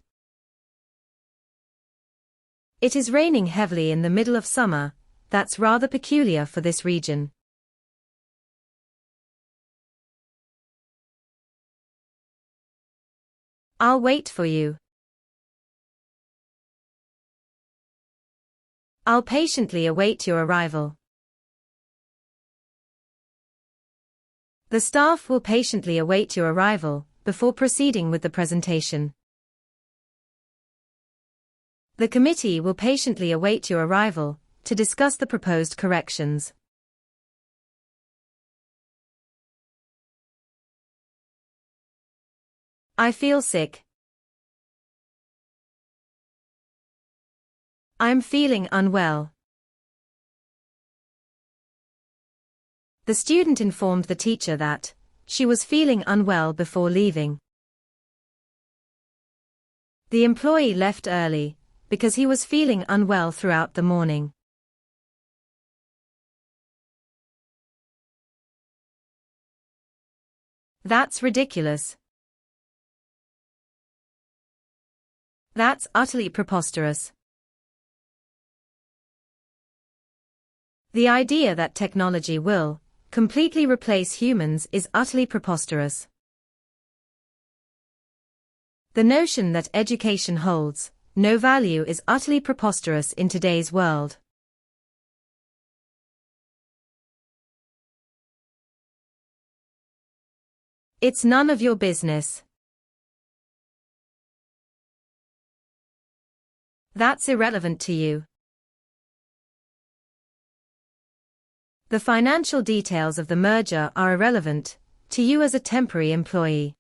It is raining heavily in the middle of summer. That's rather peculiar for this region. I'll wait for you. I'll patiently await your arrival. The staff will patiently await your arrival before proceeding with the presentation. The committee will patiently await your arrival to discuss the proposed corrections. I feel sick. I'm feeling unwell. The student informed the teacher that she was feeling unwell before leaving. The employee left early because he was feeling unwell throughout the morning. That's ridiculous. That's utterly preposterous. The idea that technology will completely replace humans is utterly preposterous. The notion that education holds no value is utterly preposterous in today's world. It's none of your business. That's irrelevant to you. The financial details of the merger are irrelevant to you as a temporary employee.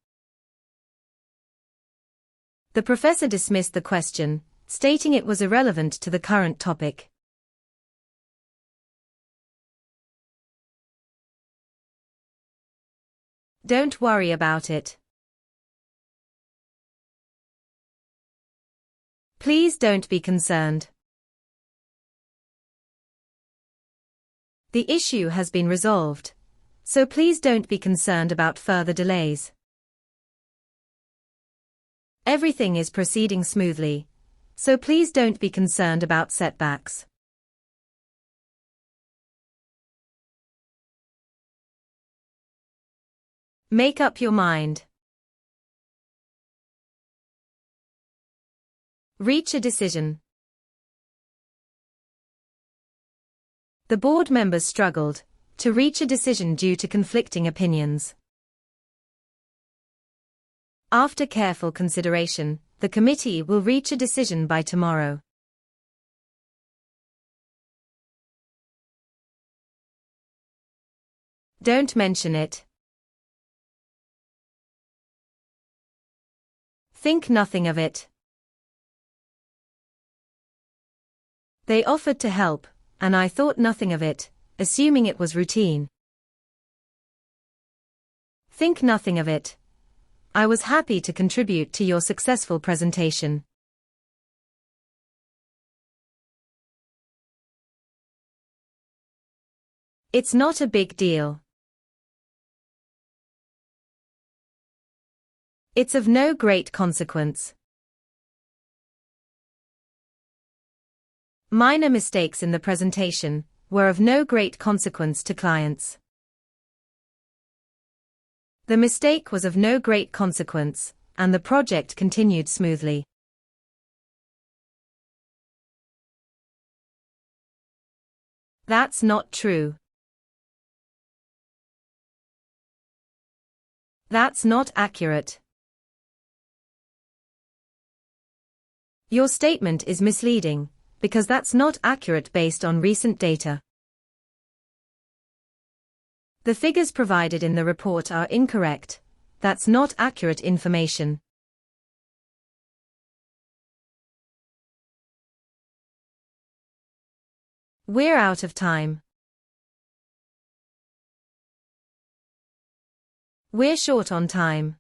The professor dismissed the question, stating it was irrelevant to the current topic. Don't worry about it. Please don't be concerned. The issue has been resolved, so please don't be concerned about further delays. Everything is proceeding smoothly, so please don't be concerned about setbacks. Make up your mind. Reach a decision. The board members struggled to reach a decision due to conflicting opinions. After careful consideration, the committee will reach a decision by tomorrow. Don't mention it. Think nothing of it. They offered to help, and I thought nothing of it, assuming it was routine. Think nothing of it. I was happy to contribute to your successful presentation. It's not a big deal. It's of no great consequence. Minor mistakes in the presentation were of no great consequence to clients. The mistake was of no great consequence, and the project continued smoothly. That's not true. That's not accurate. Your statement is misleading, because that's not accurate based on recent data. The figures provided in the report are incorrect. That's not accurate information. We're out of time. We're short on time.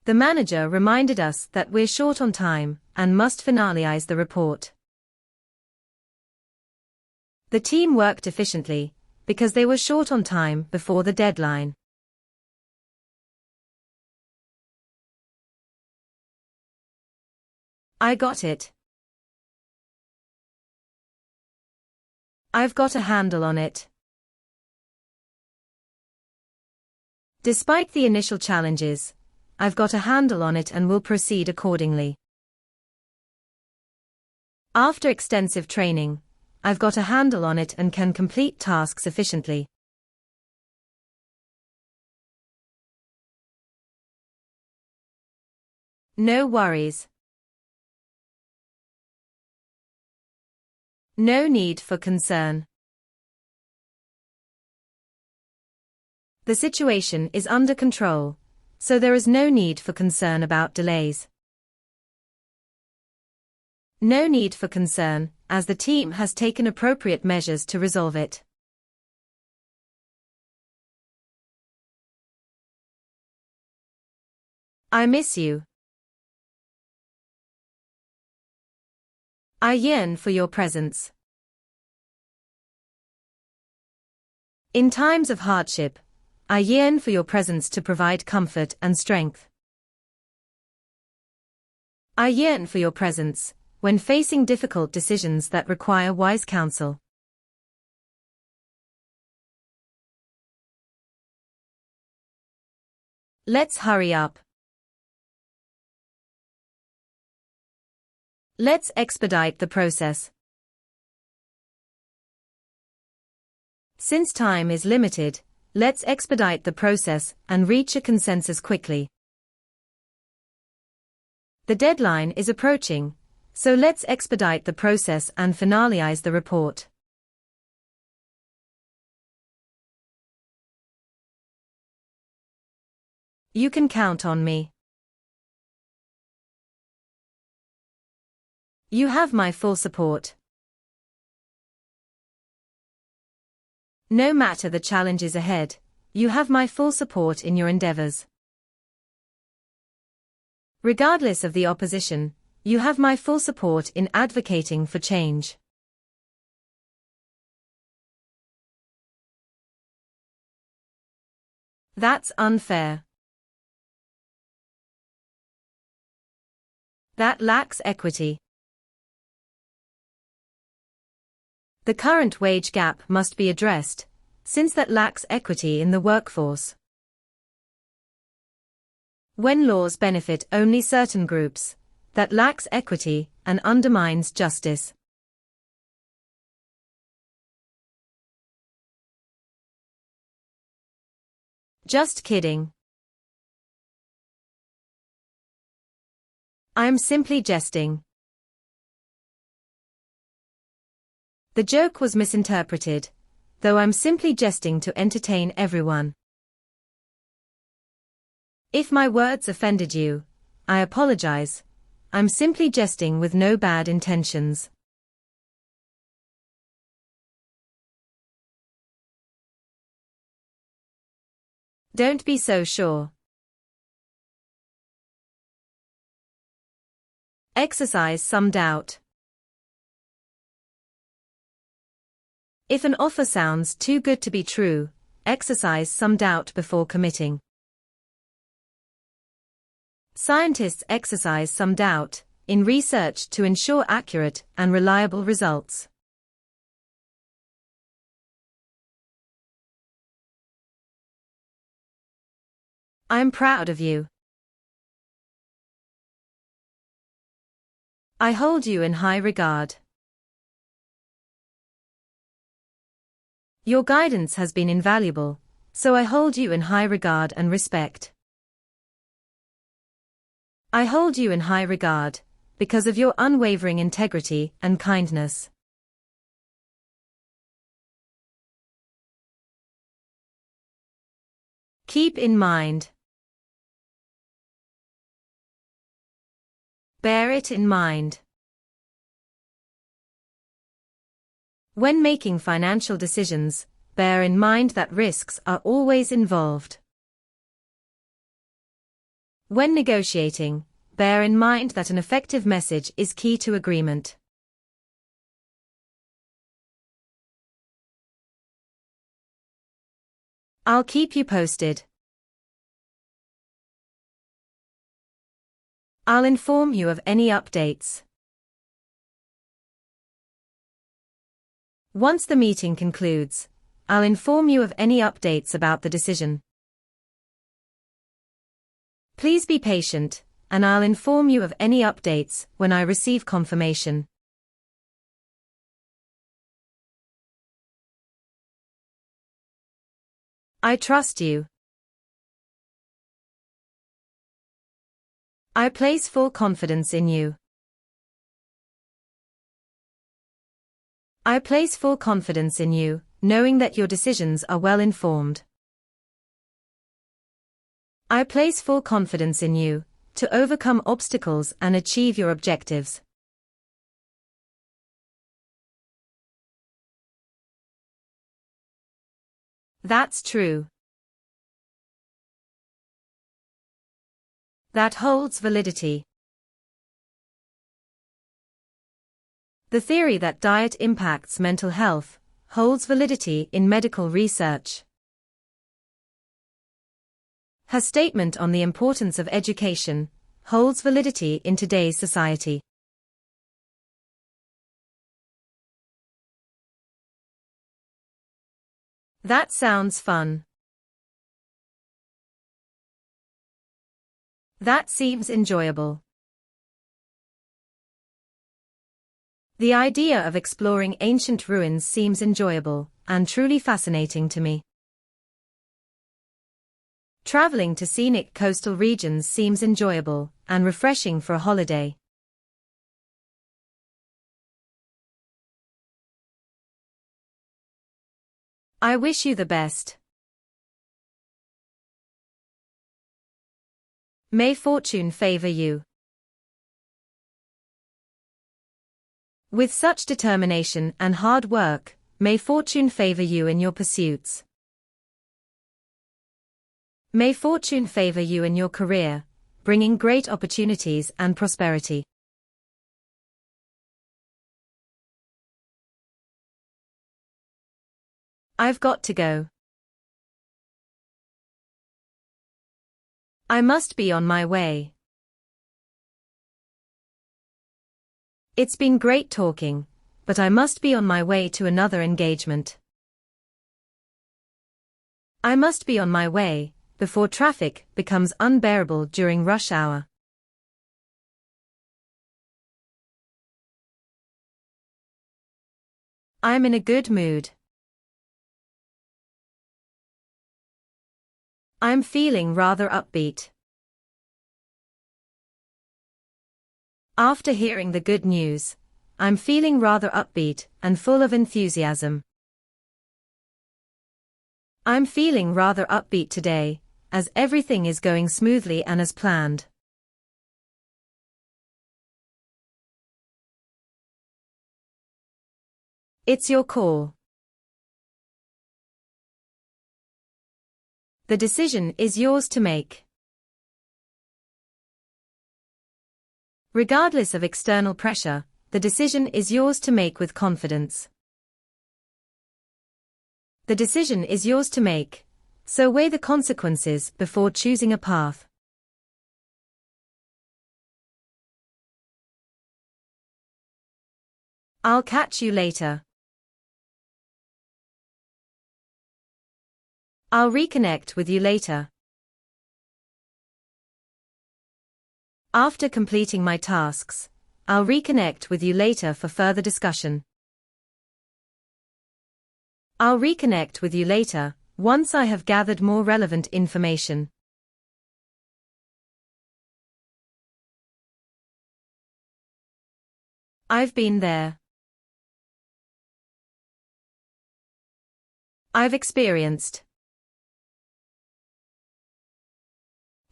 The manager reminded us that we're short on time and must finalize the report. The team worked efficiently because they were short on time before the deadline. I got it. I've got a handle on it. Despite the initial challenges, I've got a handle on it and will proceed accordingly. After extensive training, I've got a handle on it and can complete tasks efficiently. No worries. No need for concern. The situation is under control, so there is no need for concern about delays. No need for concern, as the team has taken appropriate measures to resolve it. I miss you. I yearn for your presence. In times of hardship, I yearn for your presence to provide comfort and strength. I yearn for your presence when facing difficult decisions that require wise counsel. Let's hurry up. Let's expedite the process. Since time is limited, let's expedite the process and reach a consensus quickly. The deadline is approaching, so let's expedite the process and finalize the report. You can count on me. You have my full support. No matter the challenges ahead, you have my full support in your endeavors. Regardless of the opposition, you have my full support in advocating for change. That's unfair. That lacks equity. The current wage gap must be addressed, since that lacks equity in the workforce. When laws benefit only certain groups, that lacks equity and undermines justice. Just kidding. I'm simply jesting. The joke was misinterpreted, though I'm simply jesting to entertain everyone. If my words offended you, I apologize. I'm simply jesting with no bad intentions. Don't be so sure. Exercise some doubt. If an offer sounds too good to be true, exercise some doubt before committing. Scientists exercise some doubt in research to ensure accurate and reliable results. I am proud of you. I hold you in high regard. Your guidance has been invaluable, so I hold you in high regard and respect. I hold you in high regard because of your unwavering integrity and kindness. Keep in mind. Bear it in mind. When making financial decisions, bear in mind that risks are always involved. When negotiating, bear in mind that an effective message is key to agreement. I'll keep you posted. I'll inform you of any updates. Once the meeting concludes, I'll inform you of any updates about the decision. Please be patient, and I'll inform you of any updates when I receive confirmation. I trust you. I place full confidence in you. I place full confidence in you, knowing that your decisions are well informed. I place full confidence in you to overcome obstacles and achieve your objectives. That's true. That holds validity. The theory that diet impacts mental health holds validity in medical research. Her statement on the importance of education holds validity in today's society. That sounds fun. That seems enjoyable. The idea of exploring ancient ruins seems enjoyable and truly fascinating to me. Traveling to scenic coastal regions seems enjoyable and refreshing for a holiday. I wish you the best. May fortune favor you. With such determination and hard work, may fortune favor you in your pursuits. May fortune favor you in your career, bringing great opportunities and prosperity. I've got to go. I must be on my way. It's been great talking, but I must be on my way to another engagement. I must be on my way before traffic becomes unbearable during rush hour. I'm in a good mood. I'm feeling rather upbeat. After hearing the good news, I'm feeling rather upbeat and full of enthusiasm. I'm feeling rather upbeat today, as everything is going smoothly and as planned. It's your call. The decision is yours to make. Regardless of external pressure, the decision is yours to make with confidence. The decision is yours to make, so weigh the consequences before choosing a path. I'll catch you later. I'll reconnect with you later. After completing my tasks, I'll reconnect with you later for further discussion. I'll reconnect with you later, once I have gathered more relevant information. I've been there. I've experienced.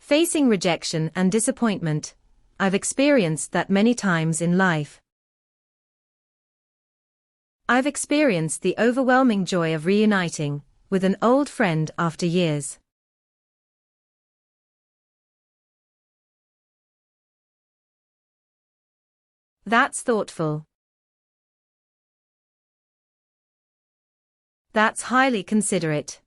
Facing rejection and disappointment, I've experienced that many times in life. I've experienced the overwhelming joy of reuniting with an old friend after years. That's thoughtful. That's highly considerate.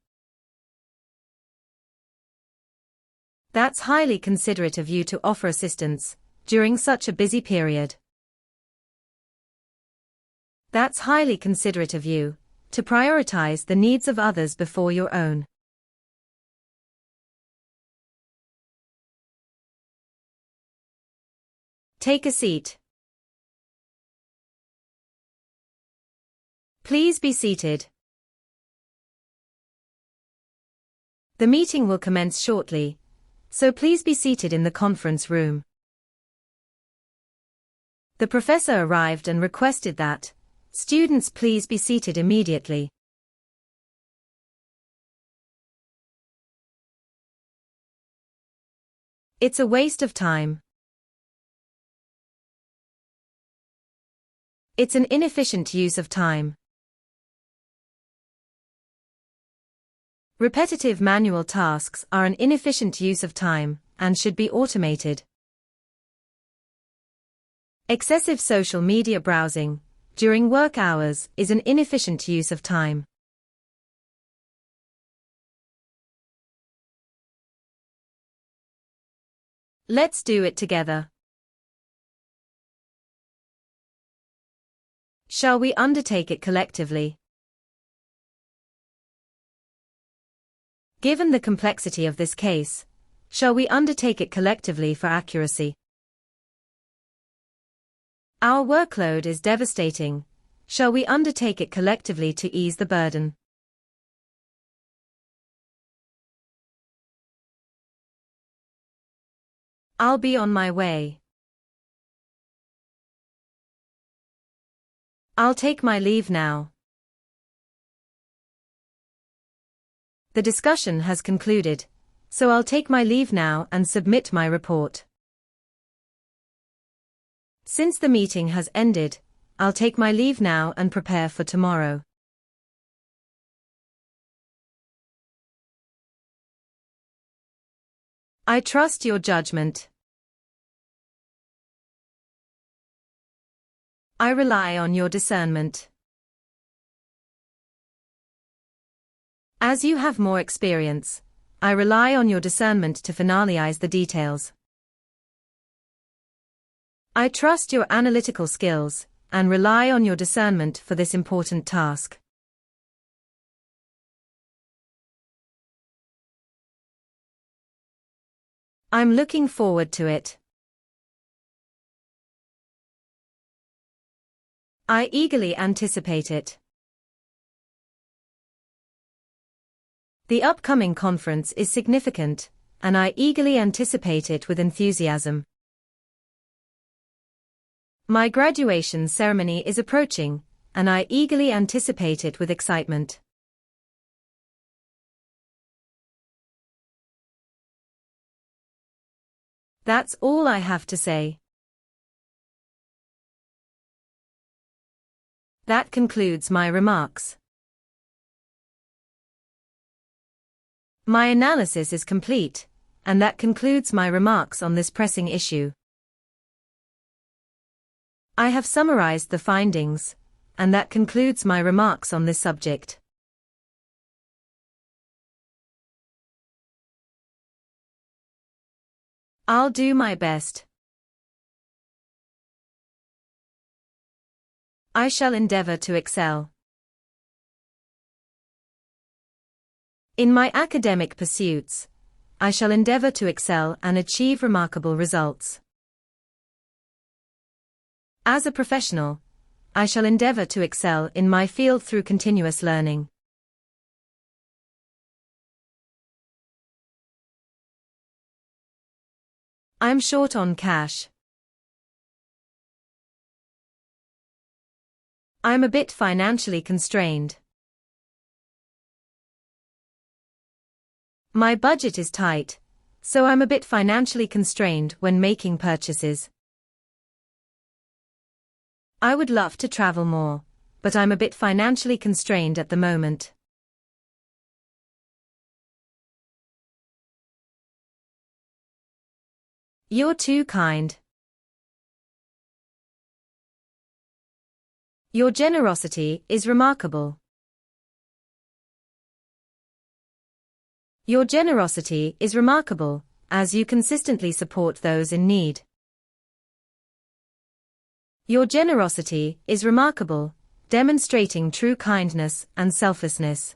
That's highly considerate of you to offer assistance during such a busy period. That's highly considerate of you to prioritize the needs of others before your own. Take a seat. Please be seated. The meeting will commence shortly, so please be seated in the conference room. The professor arrived and requested that students please be seated immediately. It's a waste of time. It's an inefficient use of time. Repetitive manual tasks are an inefficient use of time and should be automated. Excessive social media browsing during work hours is an inefficient use of time. Let's do it together. Shall we undertake it collectively? Given the complexity of this case, shall we undertake it collectively for accuracy? Our workload is devastating. Shall we undertake it collectively to ease the burden? I'll be on my way. I'll take my leave now. The discussion has concluded, so I'll take my leave now and submit my report. Since the meeting has ended, I'll take my leave now and prepare for tomorrow. I trust your judgment. I rely on your discernment. As you have more experience, I rely on your discernment to finalize the details. I trust your analytical skills and rely on your discernment for this important task. I'm looking forward to it. I eagerly anticipate it. The upcoming conference is significant, and I eagerly anticipate it with enthusiasm. My graduation ceremony is approaching, and I eagerly anticipate it with excitement. That's all I have to say. That concludes my remarks. My analysis is complete, and that concludes my remarks on this pressing issue. I have summarized the findings, and that concludes my remarks on this subject. I'll do my best. I shall endeavor to excel. In my academic pursuits, I shall endeavor to excel and achieve remarkable results. As a professional, I shall endeavor to excel in my field through continuous learning. I'm short on cash. I'm a bit financially constrained. My budget is tight, so I'm a bit financially constrained when making purchases. I would love to travel more, but I'm a bit financially constrained at the moment. You're too kind. Your generosity is remarkable. Your generosity is remarkable, as you consistently support those in need. Your generosity is remarkable, demonstrating true kindness and selflessness.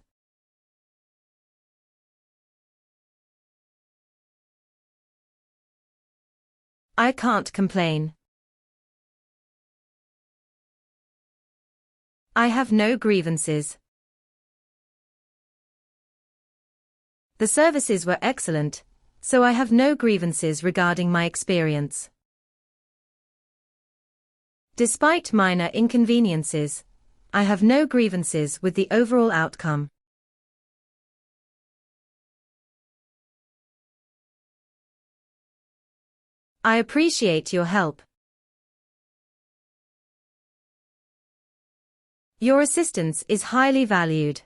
I can't complain. I have no grievances. The services were excellent, so I have no grievances regarding my experience. Despite minor inconveniences, I have no grievances with the overall outcome. I appreciate your help. Your assistance is highly valued.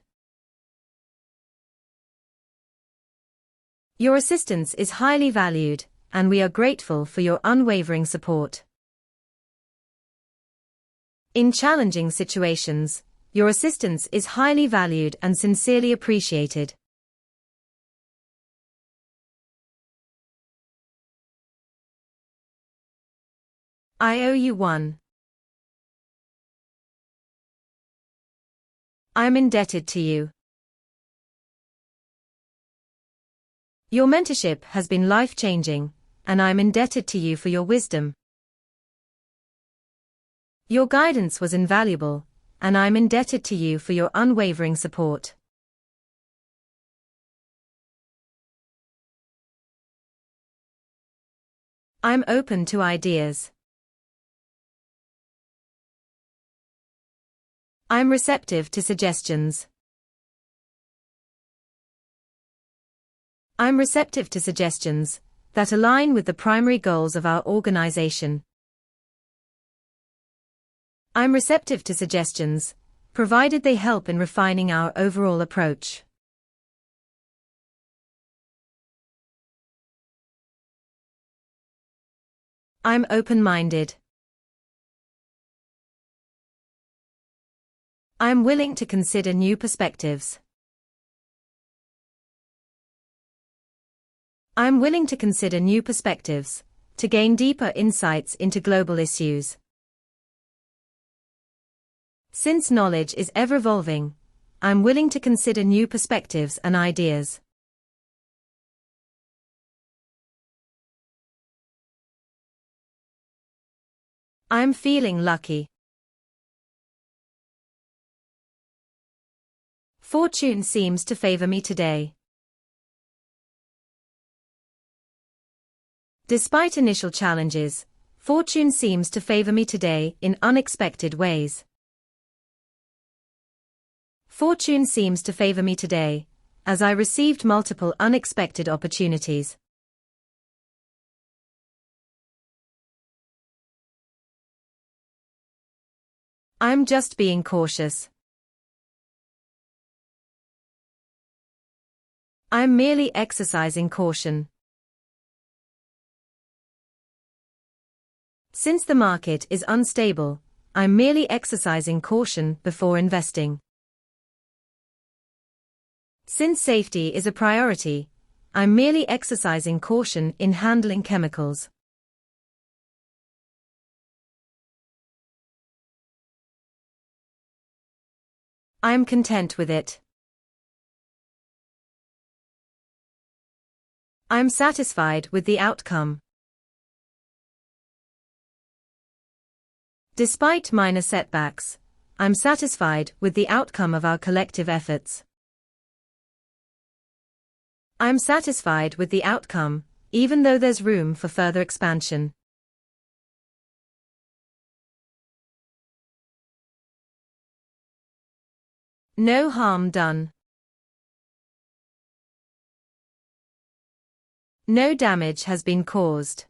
Your assistance is highly valued, and we are grateful for your unwavering support. In challenging situations, your assistance is highly valued and sincerely appreciated. I owe you one. I am indebted to you. Your mentorship has been life-changing, and I am indebted to you for your wisdom. Your guidance was invaluable, and I am indebted to you for your unwavering support. I am open to ideas. I am receptive to suggestions. I am receptive to suggestions that align with the primary goals of our organization. I am receptive to suggestions, provided they help in refining our overall approach. I am open-minded. I am willing to consider new perspectives. I am willing to consider new perspectives, to gain deeper insights into global issues. Since knowledge is ever-evolving, I am willing to consider new perspectives and ideas. I am feeling lucky. Fortune seems to favor me today. Despite initial challenges, fortune seems to favor me today in unexpected ways. Fortune seems to favor me today, as I received multiple unexpected opportunities. I'm just being cautious. I'm merely exercising caution. Since the market is unstable, I'm merely exercising caution before investing. Since safety is a priority, I'm merely exercising caution in handling chemicals. I am content with it. I am satisfied with the outcome. Despite minor setbacks, I'm satisfied with the outcome of our collective efforts. I'm satisfied with the outcome, even though there's room for further expansion. No harm done. No damage has been caused.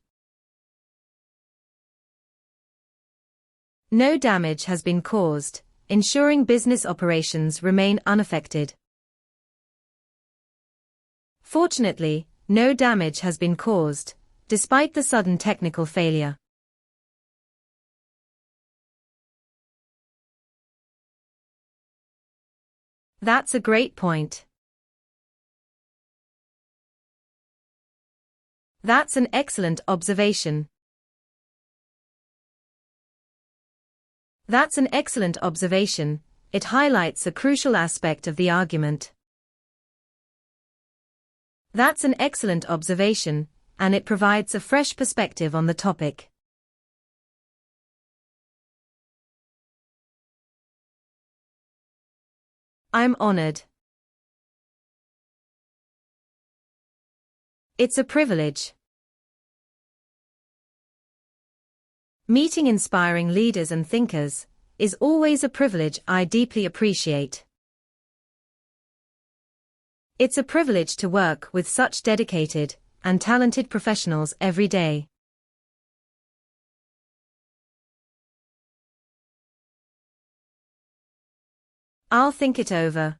No damage has been caused, ensuring business operations remain unaffected. Fortunately, no damage has been caused, despite the sudden technical failure. That's a great point. That's an excellent observation. That's an excellent observation. It highlights a crucial aspect of the argument. That's an excellent observation, and it provides a fresh perspective on the topic. I'm honored. It's a privilege. Meeting inspiring leaders and thinkers is always a privilege I deeply appreciate. It's a privilege to work with such dedicated and talented professionals every day. I'll think it over.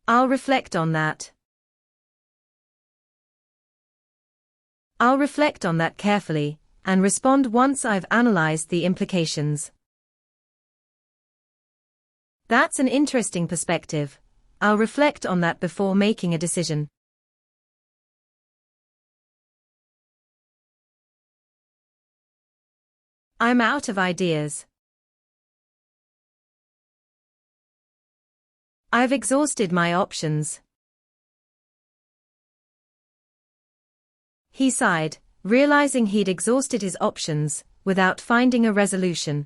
I'll reflect on that. I'll reflect on that carefully and respond once I've analyzed the implications. That's an interesting perspective. I'll reflect on that before making a decision. I'm out of ideas. I've exhausted my options. He sighed, realizing he'd exhausted his options without finding a resolution.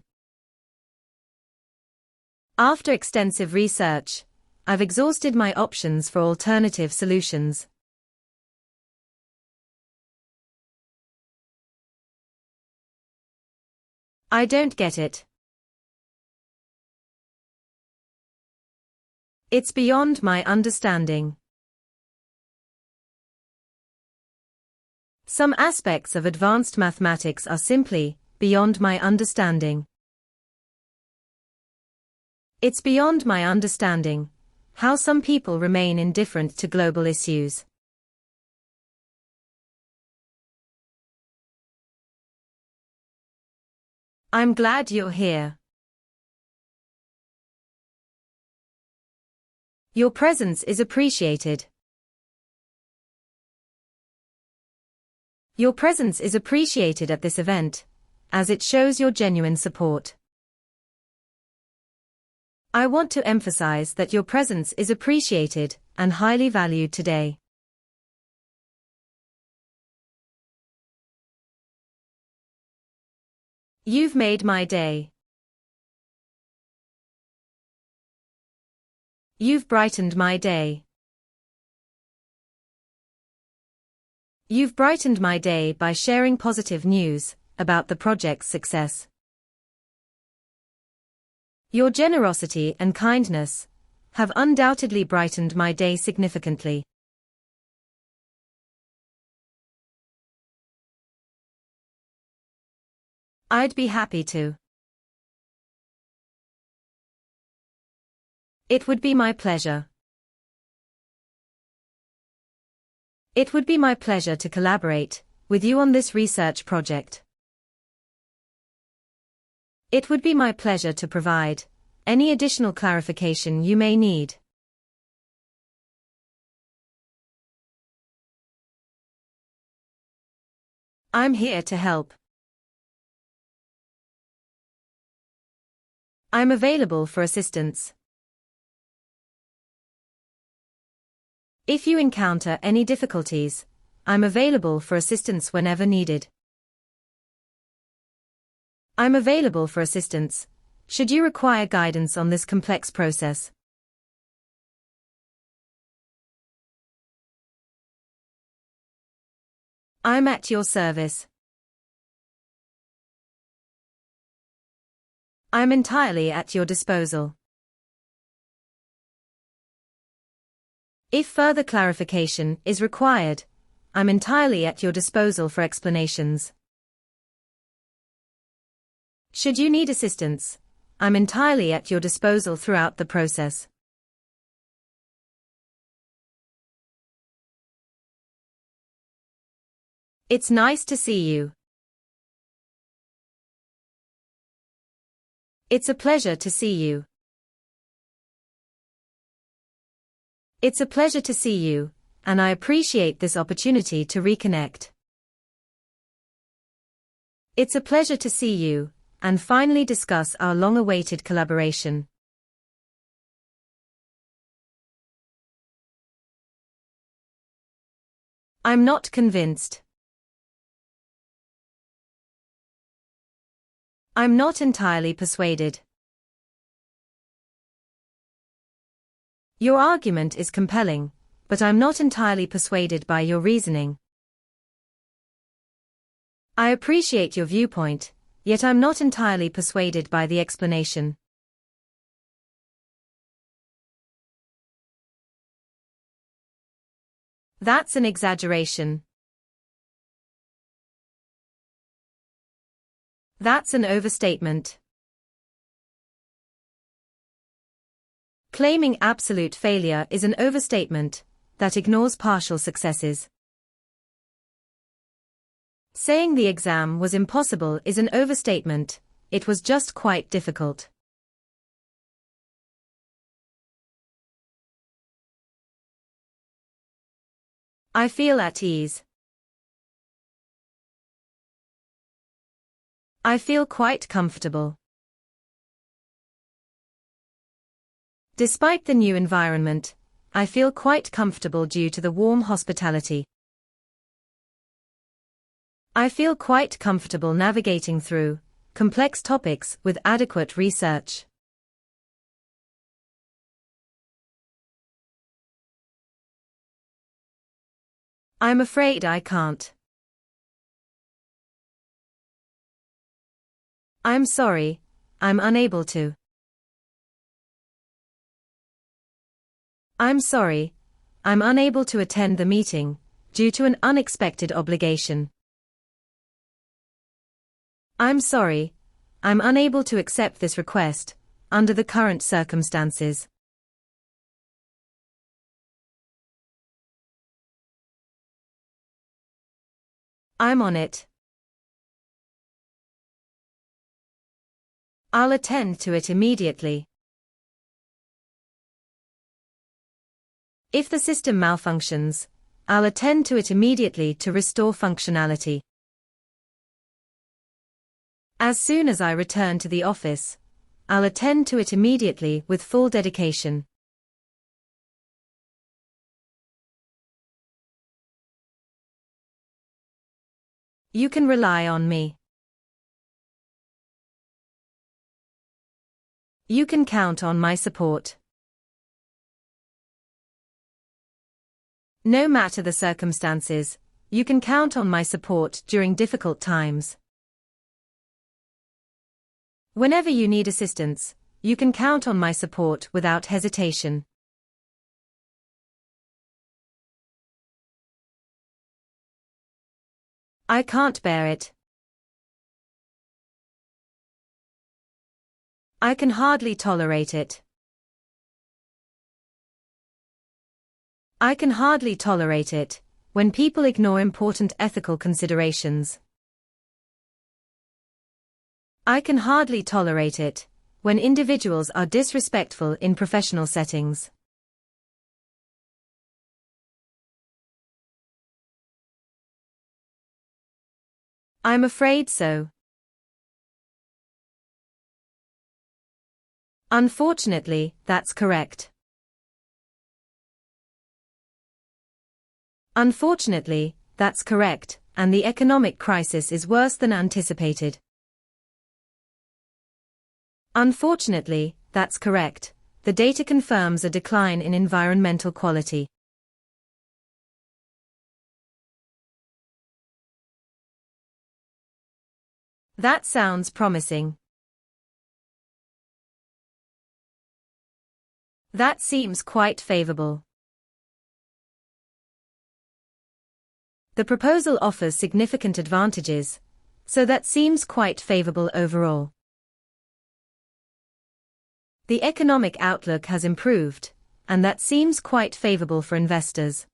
After extensive research, I've exhausted my options for alternative solutions. I don't get it. It's beyond my understanding. Some aspects of advanced mathematics are simply beyond my understanding. It's beyond my understanding how some people remain indifferent to global issues. I'm glad you're here. Your presence is appreciated. Your presence is appreciated at this event, as it shows your genuine support. I want to emphasize that your presence is appreciated and highly valued today. You've made my day. You've brightened my day. You've brightened my day by sharing positive news about the project's success. Your generosity and kindness have undoubtedly brightened my day significantly. I'd be happy to. It would be my pleasure. It would be my pleasure to collaborate with you on this research project. It would be my pleasure to provide any additional clarification you may need. I'm here to help. I'm available for assistance. If you encounter any difficulties, I'm available for assistance whenever needed. I'm available for assistance should you require guidance on this complex process. I'm at your service. I'm entirely at your disposal. If further clarification is required, I'm entirely at your disposal for explanations. Should you need assistance, I'm entirely at your disposal throughout the process. It's nice to see you. It's a pleasure to see you. It's a pleasure to see you, and I appreciate this opportunity to reconnect. It's a pleasure to see you, and finally discuss our long-awaited collaboration. I'm not convinced. I'm not entirely persuaded. Your argument is compelling, but I'm not entirely persuaded by your reasoning. I appreciate your viewpoint, yet I'm not entirely persuaded by the explanation. That's an exaggeration. That's an overstatement. Claiming absolute failure is an overstatement that ignores partial successes. Saying the exam was impossible is an overstatement. It was just quite difficult. I feel at ease. I feel quite comfortable. Despite the new environment, I feel quite comfortable due to the warm hospitality. I feel quite comfortable navigating through complex topics with adequate research. I'm afraid I can't. I'm sorry, I'm unable to. I'm sorry, I'm unable to attend the meeting due to an unexpected obligation. I'm sorry, I'm unable to accept this request under the current circumstances. I'm on it. I'll attend to it immediately. If the system malfunctions, I'll attend to it immediately to restore functionality. As soon as I return to the office, I'll attend to it immediately with full dedication. You can rely on me. You can count on my support. No matter the circumstances, you can count on my support during difficult times. Whenever you need assistance, you can count on my support without hesitation. I can't bear it. I can hardly tolerate it. I can hardly tolerate it when people ignore important ethical considerations. I can hardly tolerate it when individuals are disrespectful in professional settings. I'm afraid so. Unfortunately, that's correct. Unfortunately, that's correct, and the economic crisis is worse than anticipated. Unfortunately, that's correct. The data confirms a decline in environmental quality. That sounds promising. That seems quite favorable. The proposal offers significant advantages, so that seems quite favorable overall. The economic outlook has improved, and that seems quite favorable for investors.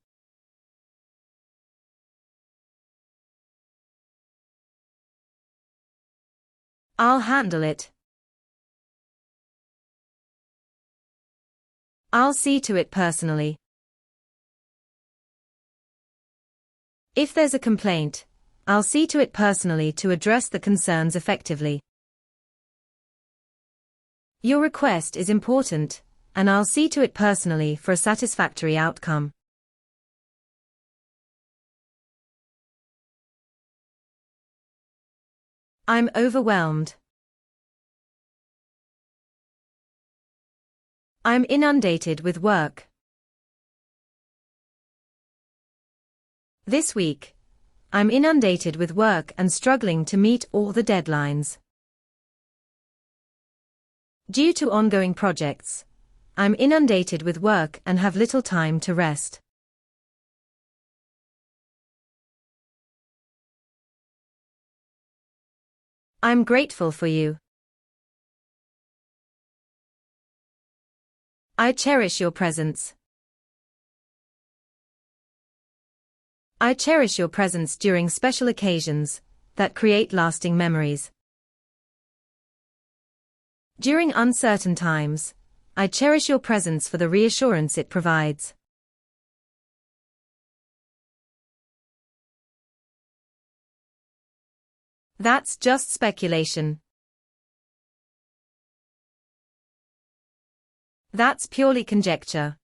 I'll handle it. I'll see to it personally. If there's a complaint, I'll see to it personally to address the concerns effectively. Your request is important, and I'll see to it personally for a satisfactory outcome. I'm overwhelmed. I'm inundated with work. This week, I'm inundated with work and struggling to meet all the deadlines. Due to ongoing projects, I'm inundated with work and have little time to rest. I'm grateful for you. I cherish your presence. I cherish your presence during special occasions that create lasting memories. During uncertain times, I cherish your presence for the reassurance it provides. That's just speculation. That's purely conjecture.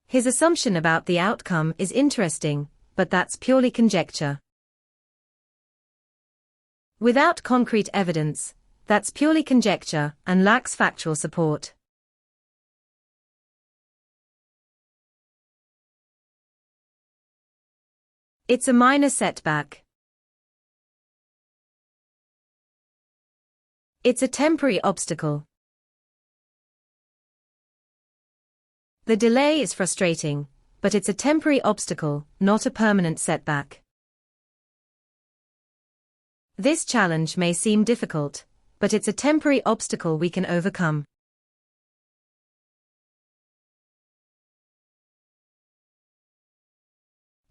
His assumption about the outcome is interesting, but that's purely conjecture. Without concrete evidence, that's purely conjecture and lacks factual support. It's a minor setback. It's a temporary obstacle. The delay is frustrating, but it's a temporary obstacle, not a permanent setback. This challenge may seem difficult, but it's a temporary obstacle we can overcome.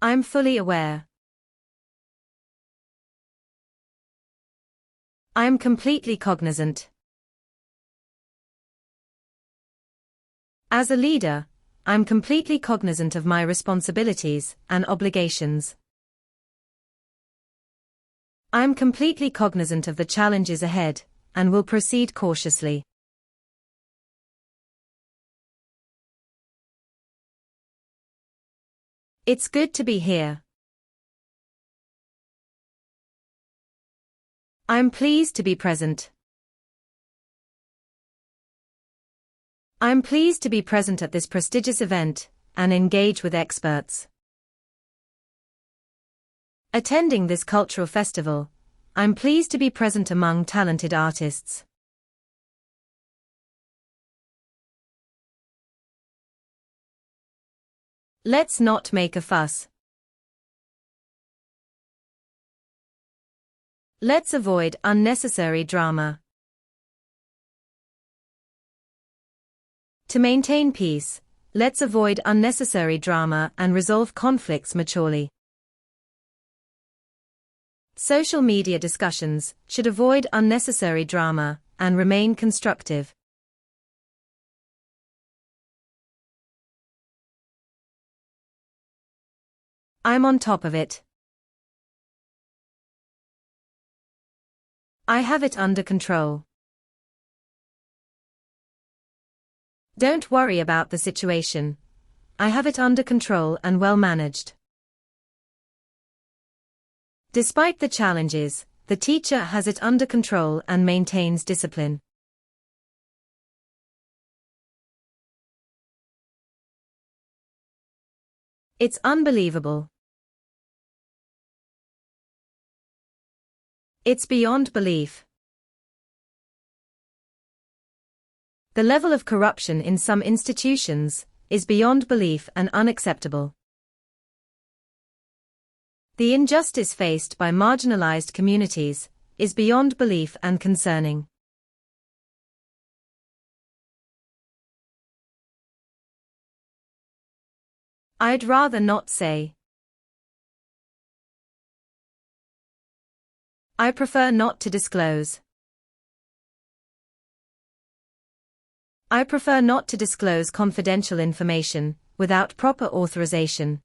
I'm fully aware. I'm completely cognizant. As a leader, I'm completely cognizant of my responsibilities and obligations. I'm completely cognizant of the challenges ahead, and will proceed cautiously. It's good to be here. I'm pleased to be present. I'm pleased to be present at this prestigious event and engage with experts. Attending this cultural festival, I'm pleased to be present among talented artists. Let's not make a fuss. Let's avoid unnecessary drama. To maintain peace, let's avoid unnecessary drama and resolve conflicts maturely. Social media discussions should avoid unnecessary drama and remain constructive. I'm on top of it. I have it under control. Don't worry about the situation. I have it under control and well managed. Despite the challenges, the teacher has it under control and maintains discipline. It's unbelievable. It's beyond belief. The level of corruption in some institutions is beyond belief and unacceptable. The injustice faced by marginalized communities is beyond belief and concerning. I'd rather not say. I prefer not to disclose. I prefer not to disclose confidential information without proper authorization.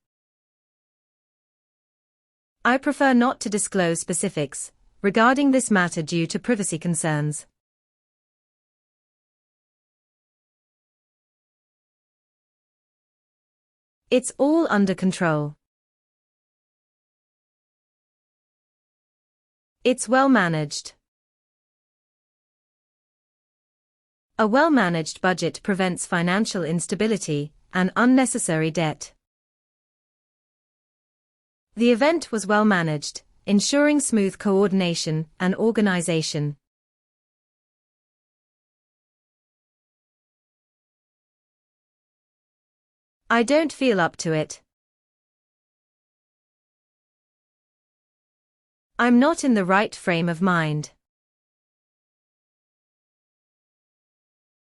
I prefer not to disclose specifics regarding this matter due to privacy concerns. It's all under control. It's well managed. A well-managed budget prevents financial instability and unnecessary debt. The event was well managed, ensuring smooth coordination and organization. I don't feel up to it. I'm not in the right frame of mind.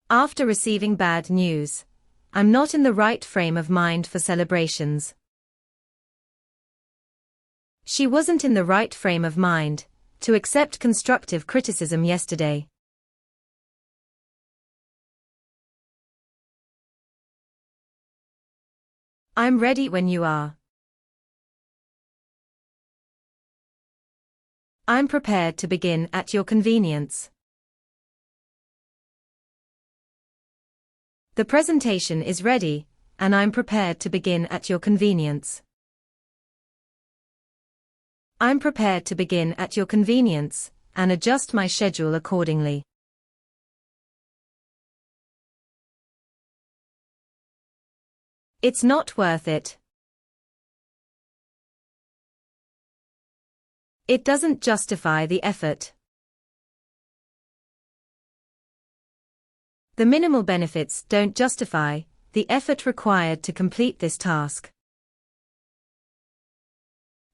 After receiving bad news, I'm not in the right frame of mind for celebrations. She wasn't in the right frame of mind to accept constructive criticism yesterday. I'm ready when you are. I'm prepared to begin at your convenience. The presentation is ready, and I'm prepared to begin at your convenience. I'm prepared to begin at your convenience, and adjust my schedule accordingly. It's not worth it. It doesn't justify the effort. The minimal benefits don't justify the effort required to complete this task.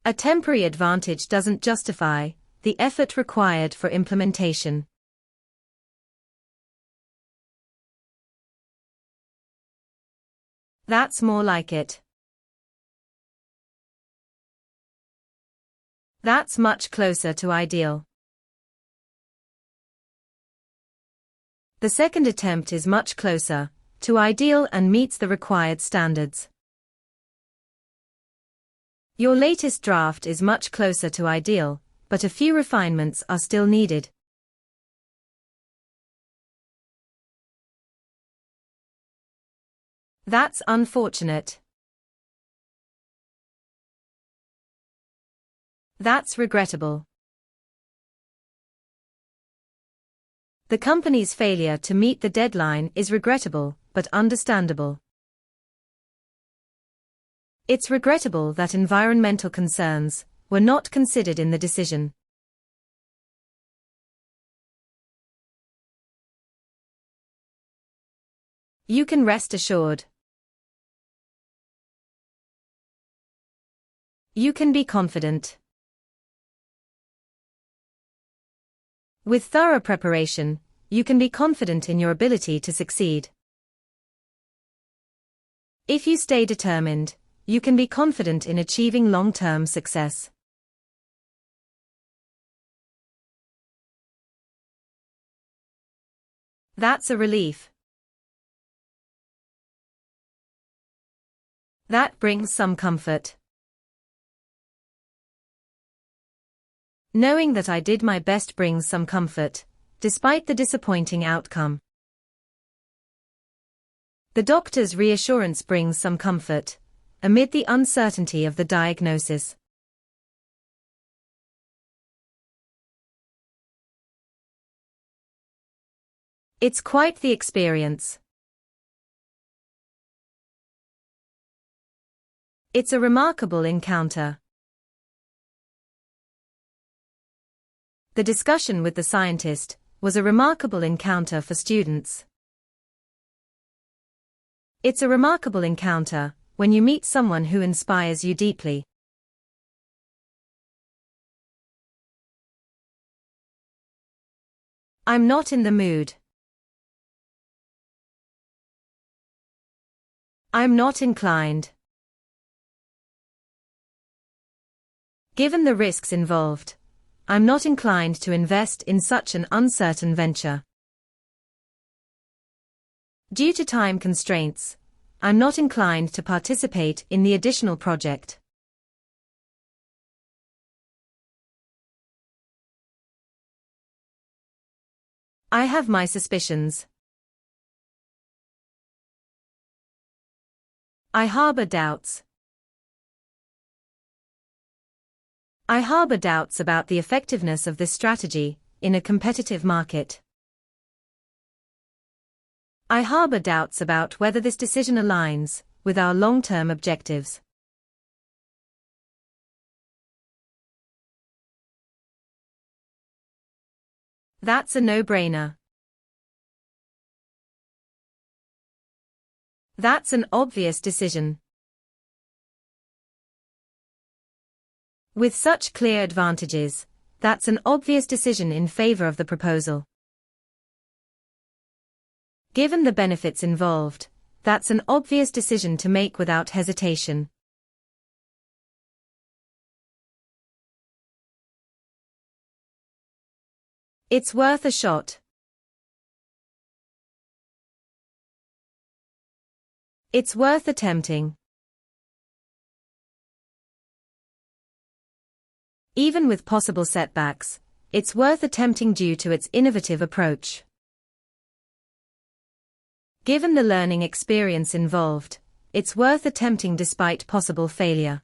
A temporary advantage doesn't justify the effort required for implementation. That's more like it. That's much closer to ideal. The second attempt is much closer to ideal and meets the required standards. Your latest draft is much closer to ideal, but a few refinements are still needed. That's unfortunate. That's regrettable. The company's failure to meet the deadline is regrettable, but understandable. It's regrettable that environmental concerns were not considered in the decision. You can rest assured. You can be confident. With thorough preparation, you can be confident in your ability to succeed. If you stay determined, you can be confident in achieving long-term success. That's a relief. That brings some comfort. Knowing that I did my best brings some comfort, despite the disappointing outcome. The doctor's reassurance brings some comfort, amid the uncertainty of the diagnosis. It's quite the experience. It's a remarkable encounter. The discussion with the scientist was a remarkable encounter for students. It's a remarkable encounter when you meet someone who inspires you deeply. I'm not in the mood. I'm not inclined. Given the risks involved, I'm not inclined to invest in such an uncertain venture. Due to time constraints, I'm not inclined to participate in the additional project. I have my suspicions. I harbor doubts. I harbor doubts about the effectiveness of this strategy in a competitive market. I harbor doubts about whether this decision aligns with our long-term objectives. That's a no-brainer. That's an obvious decision. With such clear advantages, that's an obvious decision in favor of the proposal. Given the benefits involved, that's an obvious decision to make without hesitation. It's worth a shot. It's worth attempting. Even with possible setbacks, it's worth attempting due to its innovative approach. Given the learning experience involved, it's worth attempting despite possible failure.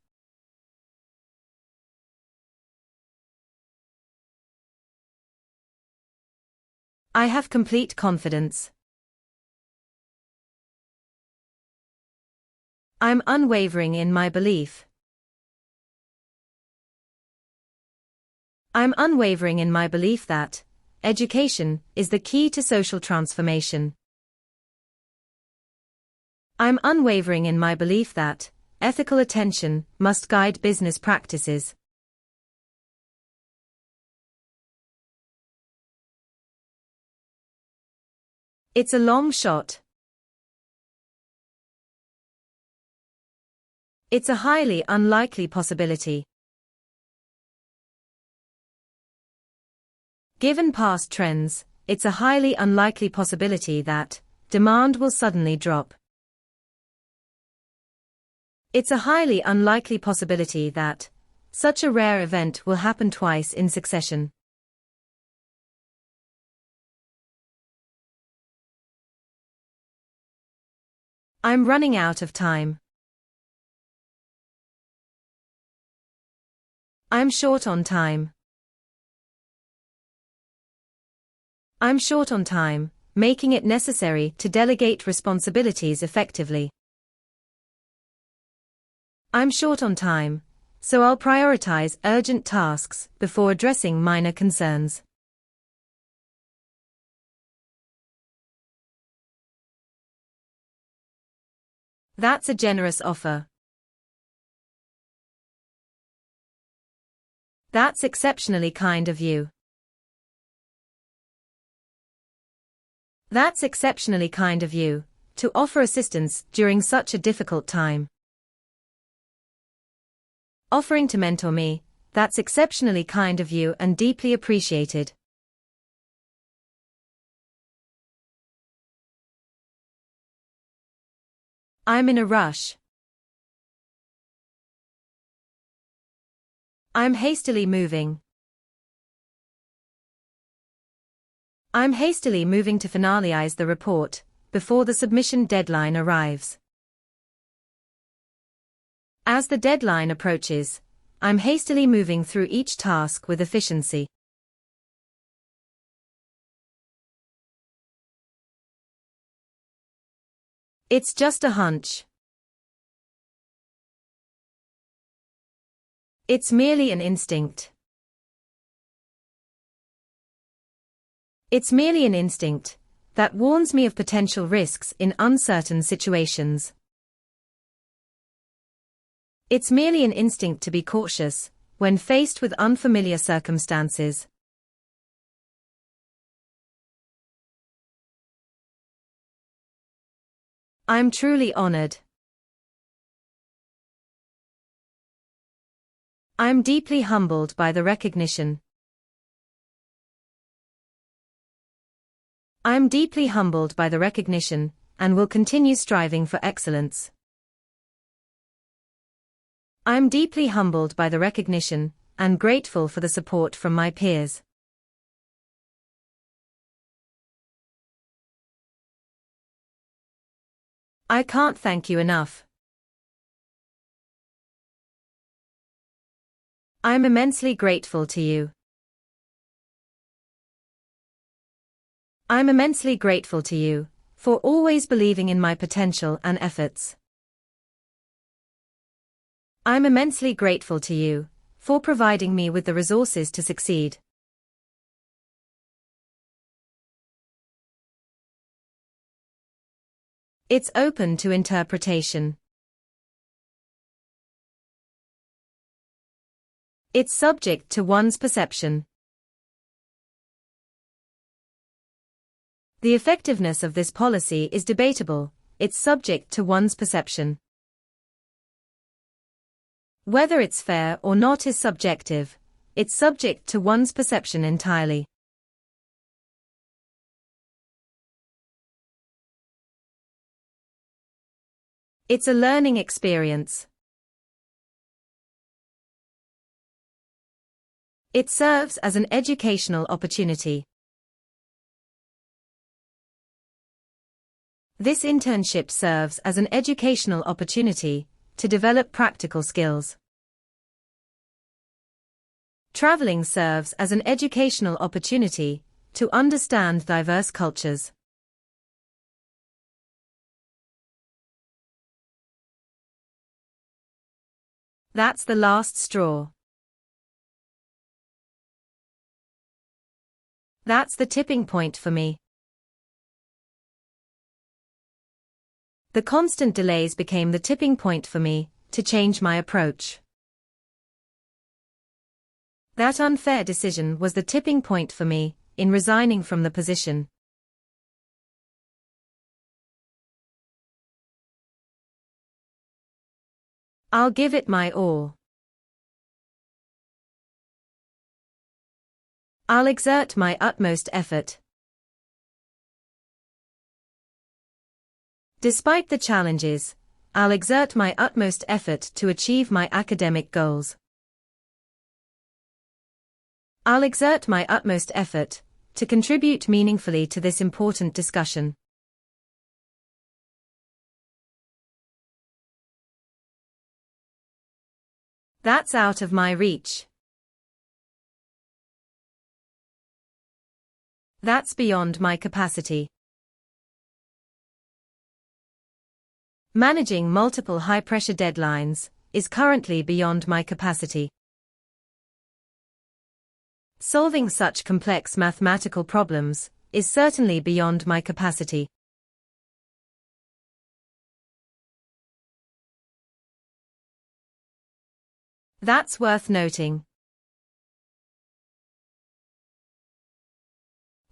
I have complete confidence. I'm unwavering in my belief. I'm unwavering in my belief that education is the key to social transformation. I'm unwavering in my belief that ethical attention must guide business practices. It's a long shot. It's a highly unlikely possibility. Given past trends, it's a highly unlikely possibility that demand will suddenly drop. It's a highly unlikely possibility that such a rare event will happen twice in succession. I'm running out of time. I'm short on time. I'm short on time, making it necessary to delegate responsibilities effectively. I'm short on time, so I'll prioritize urgent tasks before addressing minor concerns. That's a generous offer. That's exceptionally kind of you. That's exceptionally kind of you to offer assistance during such a difficult time. Offering to mentor me, that's exceptionally kind of you and deeply appreciated. I'm in a rush. I'm hastily moving. I'm hastily moving to finalize the report before the submission deadline arrives. As the deadline approaches, I'm hastily moving through each task with efficiency. It's just a hunch. It's merely an instinct. It's merely an instinct that warns me of potential risks in uncertain situations. It's merely an instinct to be cautious when faced with unfamiliar circumstances. I'm truly honored. I'm deeply humbled by the recognition. I'm deeply humbled by the recognition and will continue striving for excellence. I'm deeply humbled by the recognition and grateful for the support from my peers. I can't thank you enough. I'm immensely grateful to you. I'm immensely grateful to you for always believing in my potential and efforts. I'm immensely grateful to you for providing me with the resources to succeed. It's open to interpretation. It's subject to one's perception. The effectiveness of this policy is debatable. It's subject to one's perception. Whether it's fair or not is subjective. It's subject to one's perception entirely. It's a learning experience. It serves as an educational opportunity. This internship serves as an educational opportunity to develop practical skills. Traveling serves as an educational opportunity to understand diverse cultures. That's the last straw. That's the tipping point for me. The constant delays became the tipping point for me to change my approach. That unfair decision was the tipping point for me in resigning from the position. I'll give it my all. I'll exert my utmost effort. Despite the challenges, I'll exert my utmost effort to achieve my academic goals. I'll exert my utmost effort to contribute meaningfully to this important discussion. That's out of my reach. That's beyond my capacity. Managing multiple high-pressure deadlines is currently beyond my capacity. Solving such complex mathematical problems is certainly beyond my capacity. That's worth noting.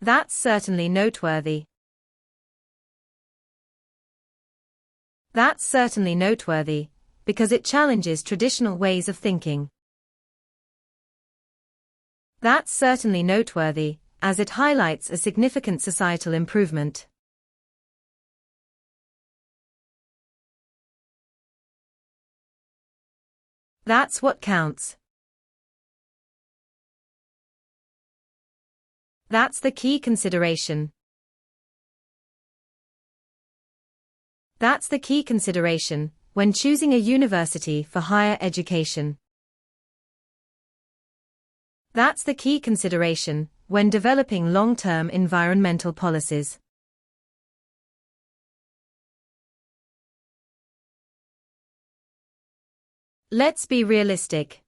That's certainly noteworthy. That's certainly noteworthy, because it challenges traditional ways of thinking. That's certainly noteworthy, as it highlights a significant societal improvement. That's what counts. That's the key consideration. That's the key consideration when choosing a university for higher education. That's the key consideration when developing long-term environmental policies. Let's be realistic.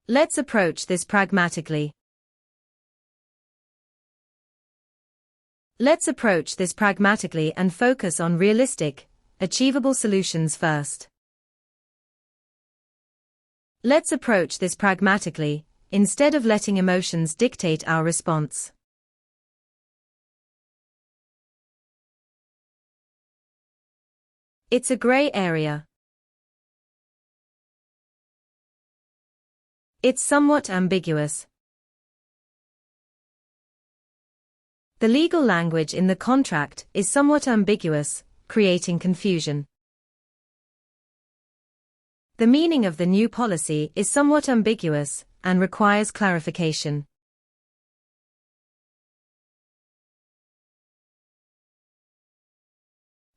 Let's approach this pragmatically. Let's approach this pragmatically and focus on realistic, achievable solutions first. Let's approach this pragmatically, instead of letting emotions dictate our response. It's a gray area. It's somewhat ambiguous. The legal language in the contract is somewhat ambiguous, creating confusion. The meaning of the new policy is somewhat ambiguous and requires clarification.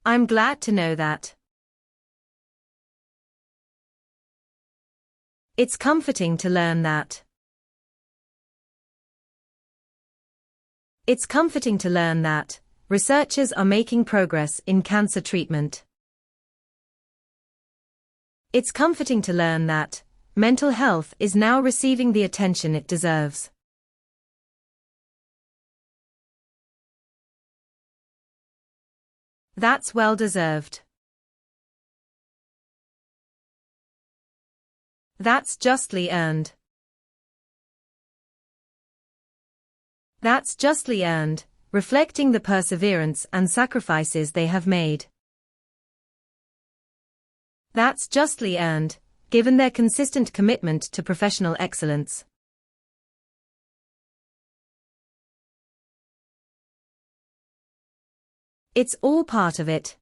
I'm glad to know that. It's comforting to learn that. It's comforting to learn that researchers are making progress in cancer treatment. It's comforting to learn that mental health is now receiving the attention it deserves. That's well deserved. That's justly earned. That's justly earned, reflecting the perseverance and sacrifices they have made. That's justly earned, given their consistent commitment to professional excellence. It's all part of it.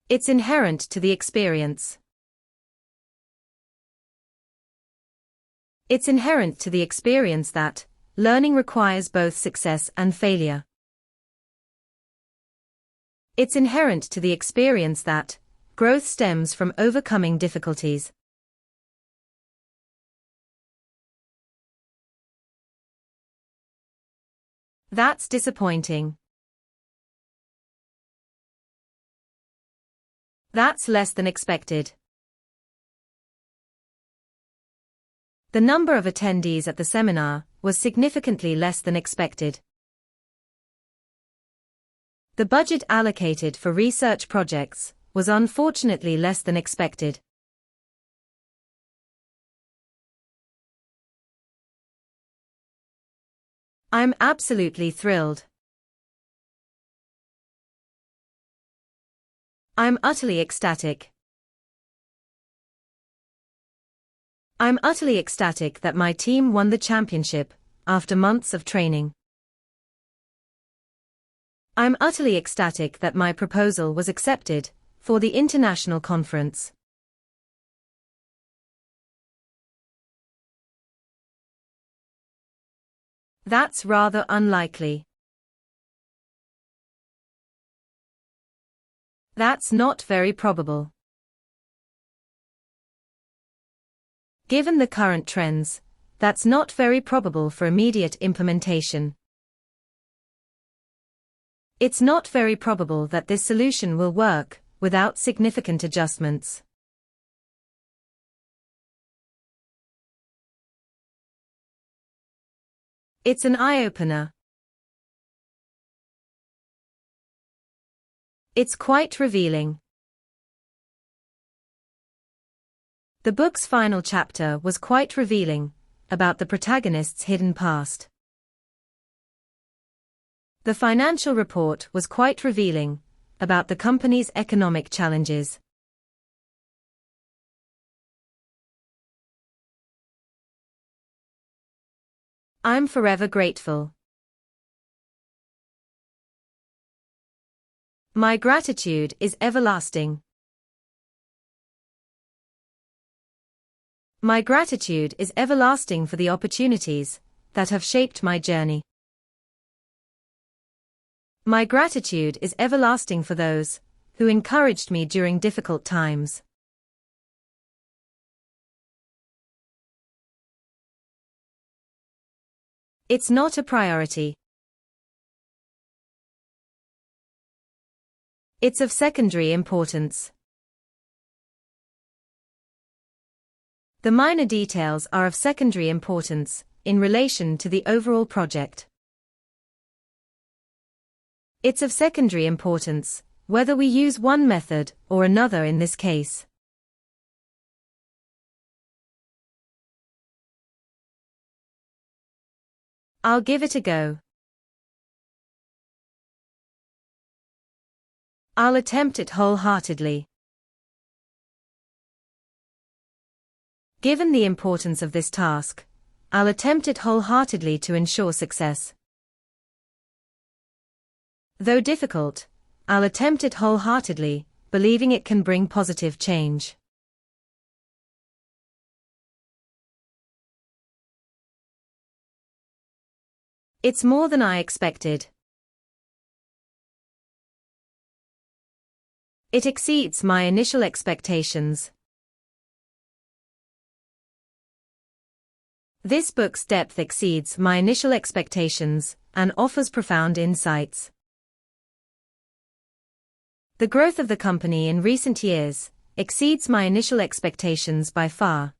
It's inherent to the experience. It's inherent to the experience that learning requires both success and failure. It's inherent to the experience that growth stems from overcoming difficulties. That's disappointing. That's less than expected. The number of attendees at the seminar was significantly less than expected. The budget allocated for research projects was unfortunately less than expected. I'm absolutely thrilled. I'm utterly ecstatic. I'm utterly ecstatic that my team won the championship after months of training. I'm utterly ecstatic that my proposal was accepted for the international conference. That's rather unlikely. That's not very probable. Given the current trends, that's not very probable for immediate implementation. It's not very probable that this solution will work without significant adjustments. It's an eye-opener. It's quite revealing. The book's final chapter was quite revealing about the protagonist's hidden past. The financial report was quite revealing about the company's economic challenges. I'm forever grateful. My gratitude is everlasting. My gratitude is everlasting for the opportunities that have shaped my journey. My gratitude is everlasting for those who encouraged me during difficult times. It's not a priority. It's of secondary importance. The minor details are of secondary importance in relation to the overall project. It's of secondary importance whether we use one method or another in this case. I'll give it a go. I'll attempt it wholeheartedly. Given the importance of this task, I'll attempt it wholeheartedly to ensure success. Though difficult, I'll attempt it wholeheartedly, believing it can bring positive change. It's more than I expected. It exceeds my initial expectations. This book's depth exceeds my initial expectations and offers profound insights. The growth of the company in recent years exceeds my initial expectations by far.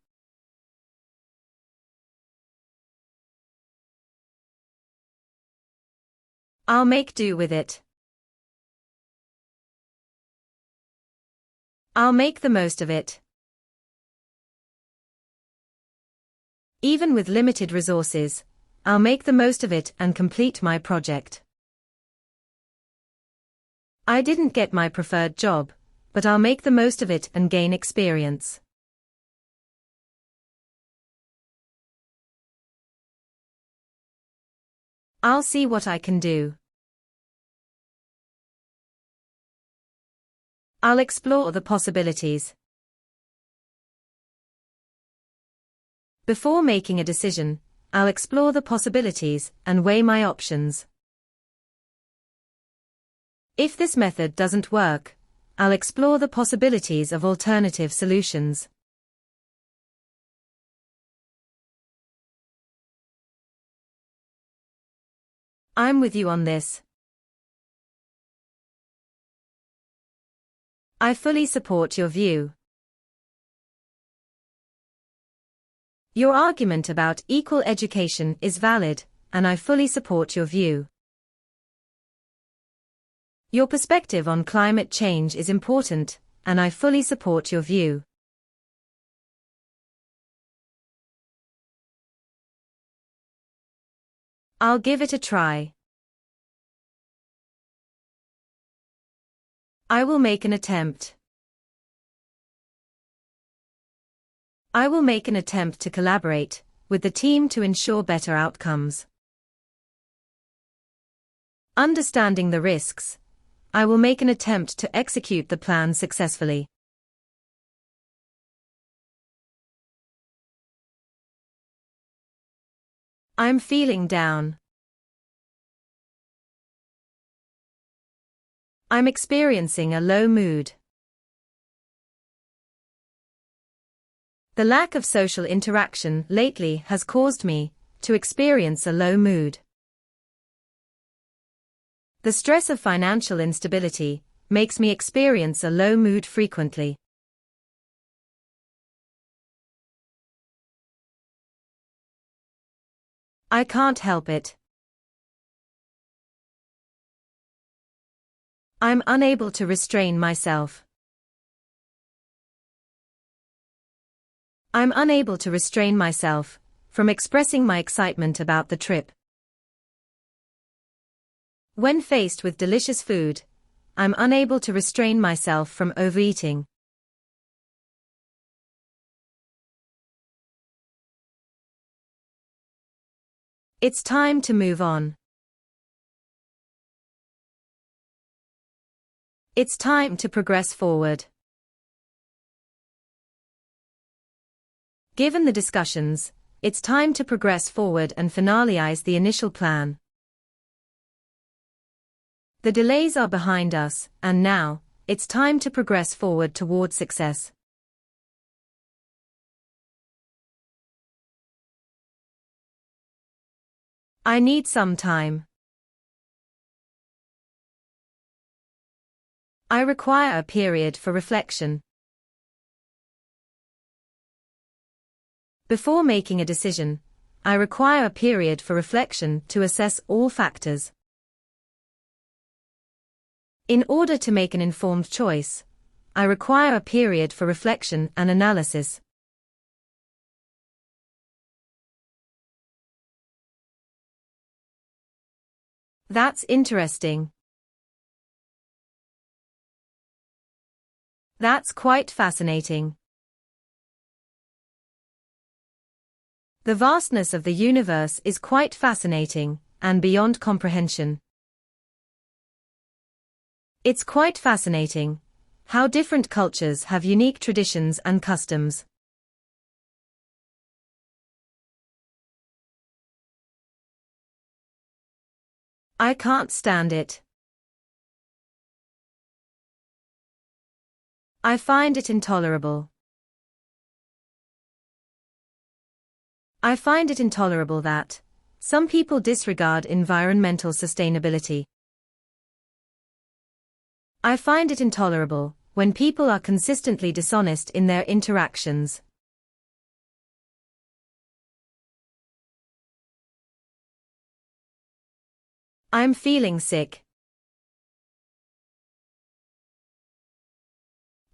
I'll make do with it. I'll make the most of it. Even with limited resources, I'll make the most of it and complete my project. I didn't get my preferred job, but I'll make the most of it and gain experience. I'll see what I can do. I'll explore the possibilities. Before making a decision, I'll explore the possibilities and weigh my options. If this method doesn't work, I'll explore the possibilities of alternative solutions. I'm with you on this. I fully support your view. Your argument about equal education is valid, and I fully support your view. Your perspective on climate change is important, and I fully support your view. I'll give it a try. I will make an attempt. I will make an attempt to collaborate with the team to ensure better outcomes. Understanding the risks, I will make an attempt to execute the plan successfully. I'm feeling down. I'm experiencing a low mood. The lack of social interaction lately has caused me to experience a low mood. The stress of financial instability makes me experience a low mood frequently. I can't help it. I'm unable to restrain myself. I'm unable to restrain myself from expressing my excitement about the trip. When faced with delicious food, I'm unable to restrain myself from overeating. It's time to move on. It's time to progress forward. Given the discussions, it's time to progress forward and finalize the initial plan. The delays are behind us, and now, it's time to progress forward toward success. I need some time. I require a period for reflection. Before making a decision, I require a period for reflection to assess all factors. In order to make an informed choice, I require a period for reflection and analysis. That's interesting. That's quite fascinating. The vastness of the universe is quite fascinating, and beyond comprehension. It's quite fascinating how different cultures have unique traditions and customs. I can't stand it. I find it intolerable. I find it intolerable that some people disregard environmental sustainability. I find it intolerable when people are consistently dishonest in their interactions. I'm feeling sick.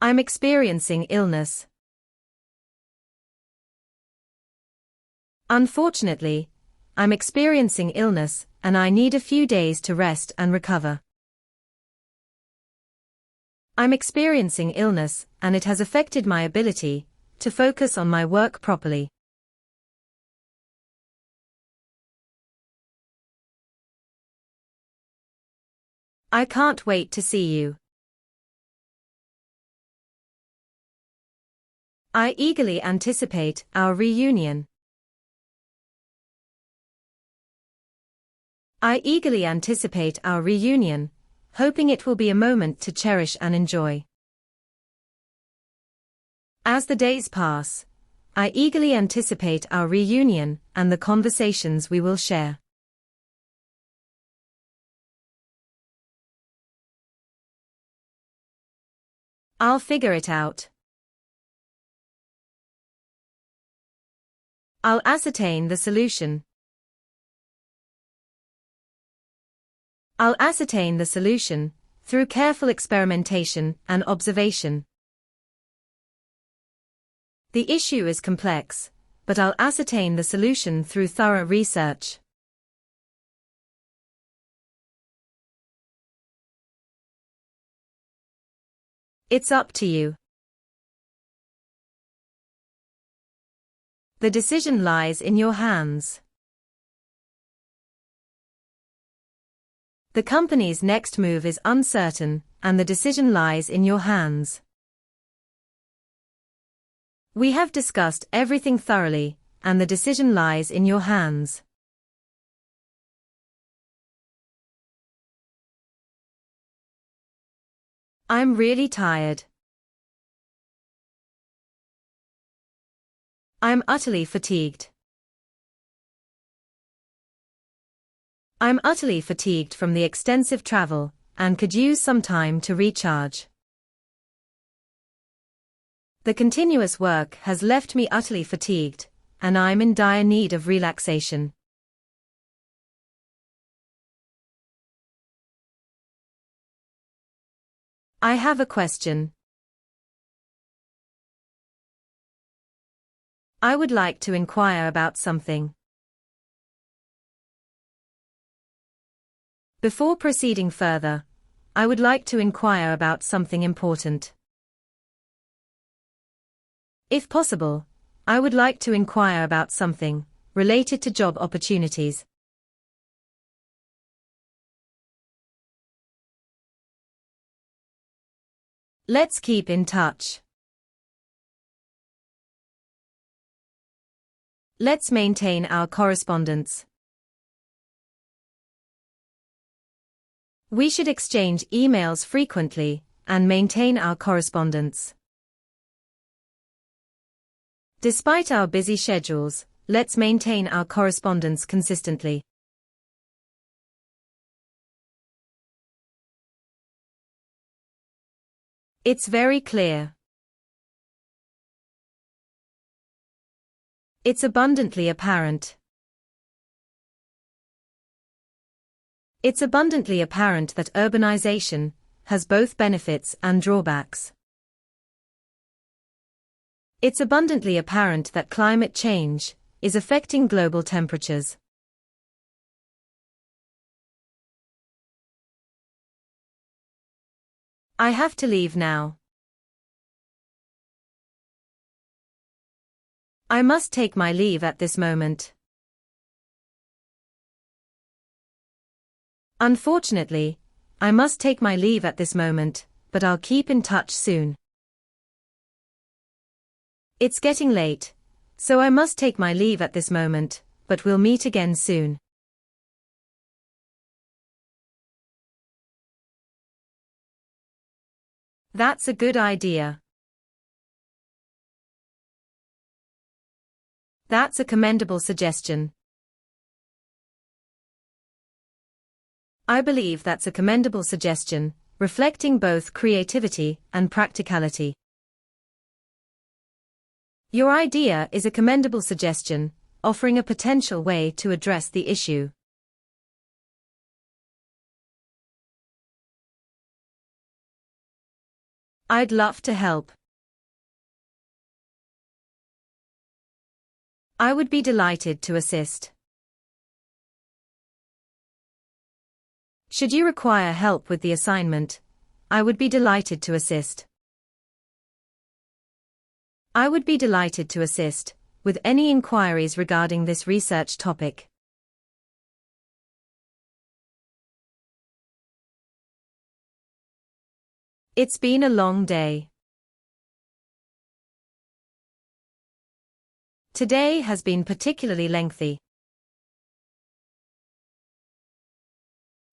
I'm experiencing illness. Unfortunately, I'm experiencing illness and I need a few days to rest and recover. I'm experiencing illness and it has affected my ability to focus on my work properly. I can't wait to see you. I eagerly anticipate our reunion. I eagerly anticipate our reunion, hoping it will be a moment to cherish and enjoy. As the days pass, I eagerly anticipate our reunion and the conversations we will share. I'll figure it out. I'll ascertain the solution. I'll ascertain the solution through careful experimentation and observation. The issue is complex, but I'll ascertain the solution through thorough research. It's up to you. The decision lies in your hands. The company's next move is uncertain, and the decision lies in your hands. We have discussed everything thoroughly, and the decision lies in your hands. I'm really tired. I'm utterly fatigued. I'm utterly fatigued from the extensive travel, and could use some time to recharge. The continuous work has left me utterly fatigued, and I'm in dire need of relaxation. I have a question. I would like to inquire about something. Before proceeding further, I would like to inquire about something important. If possible, I would like to inquire about something related to job opportunities. Let's keep in touch. Let's maintain our correspondence. We should exchange emails frequently and maintain our correspondence. Despite our busy schedules, let's maintain our correspondence consistently. It's very clear. It's abundantly apparent. It's abundantly apparent that urbanization has both benefits and drawbacks. It's abundantly apparent that climate change is affecting global temperatures. I have to leave now. I must take my leave at this moment. Unfortunately, I must take my leave at this moment, but I'll keep in touch soon. It's getting late, so I must take my leave at this moment, but we'll meet again soon. That's a good idea. That's a commendable suggestion. I believe that's a commendable suggestion, reflecting both creativity and practicality. Your idea is a commendable suggestion, offering a potential way to address the issue. I'd love to help. I would be delighted to assist. Should you require help with the assignment, I would be delighted to assist. I would be delighted to assist with any inquiries regarding this research topic. It's been a long day. Today has been particularly lengthy.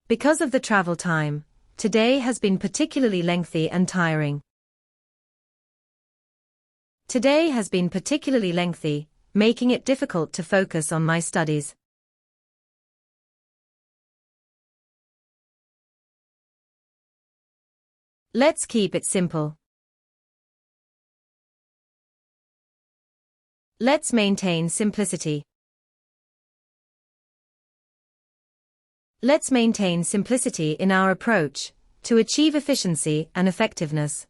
Because of the travel time, today has been particularly lengthy and tiring. Today has been particularly lengthy, making it difficult to focus on my studies. Let's keep it simple. Let's maintain simplicity. Let's maintain simplicity in our approach to achieve efficiency and effectiveness.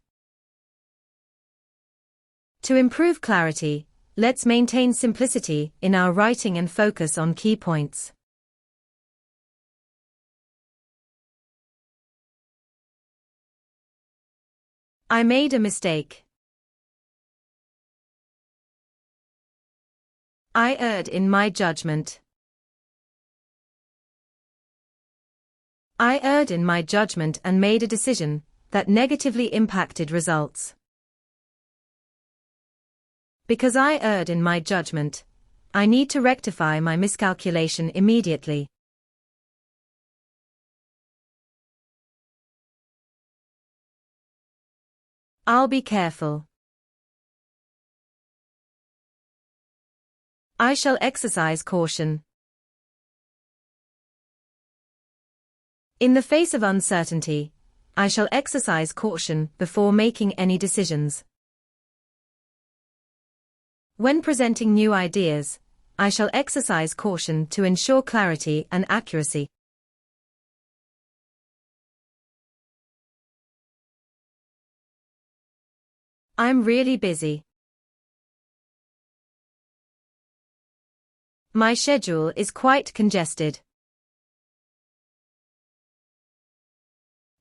To improve clarity, let's maintain simplicity in our writing and focus on key points. I made a mistake. I erred in my judgment. I erred in my judgment and made a decision that negatively impacted results. Because I erred in my judgment, I need to rectify my miscalculation immediately. I'll be careful. I shall exercise caution. In the face of uncertainty, I shall exercise caution before making any decisions. When presenting new ideas, I shall exercise caution to ensure clarity and accuracy. I'm really busy. My schedule is quite congested.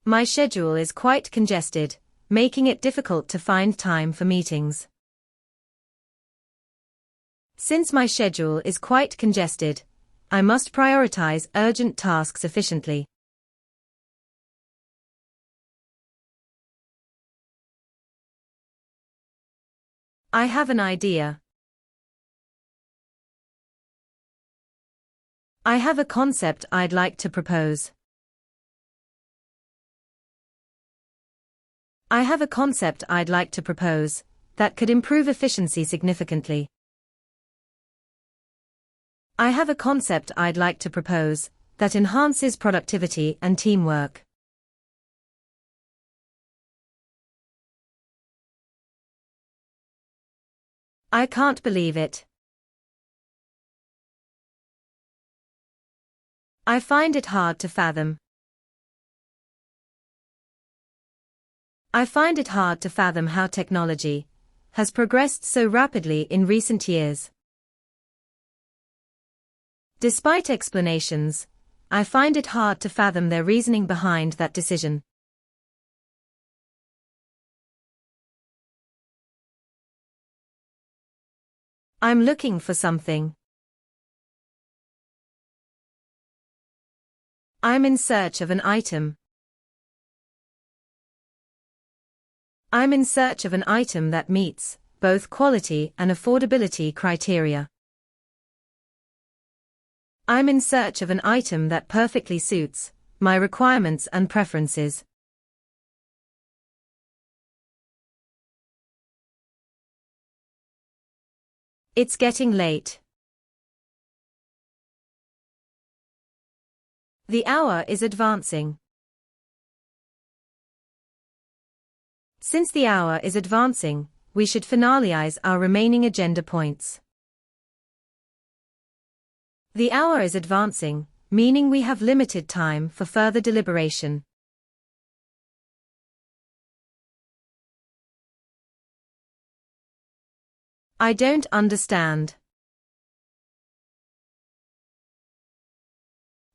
My schedule is quite congested, making it difficult to find time for meetings. Since my schedule is quite congested, I must prioritize urgent tasks efficiently. I have an idea. I have a concept I'd like to propose. I have a concept I'd like to propose that could improve efficiency significantly. I have a concept I'd like to propose that enhances productivity and teamwork. I can't believe it. I find it hard to fathom. I find it hard to fathom how technology has progressed so rapidly in recent years. Despite explanations, I find it hard to fathom their reasoning behind that decision. I'm looking for something. I'm in search of an item. I'm in search of an item that meets both quality and affordability criteria. I'm in search of an item that perfectly suits my requirements and preferences. It's getting late. The hour is advancing. Since the hour is advancing, we should finalize our remaining agenda points. The hour is advancing, meaning we have limited time for further deliberation. I don't understand.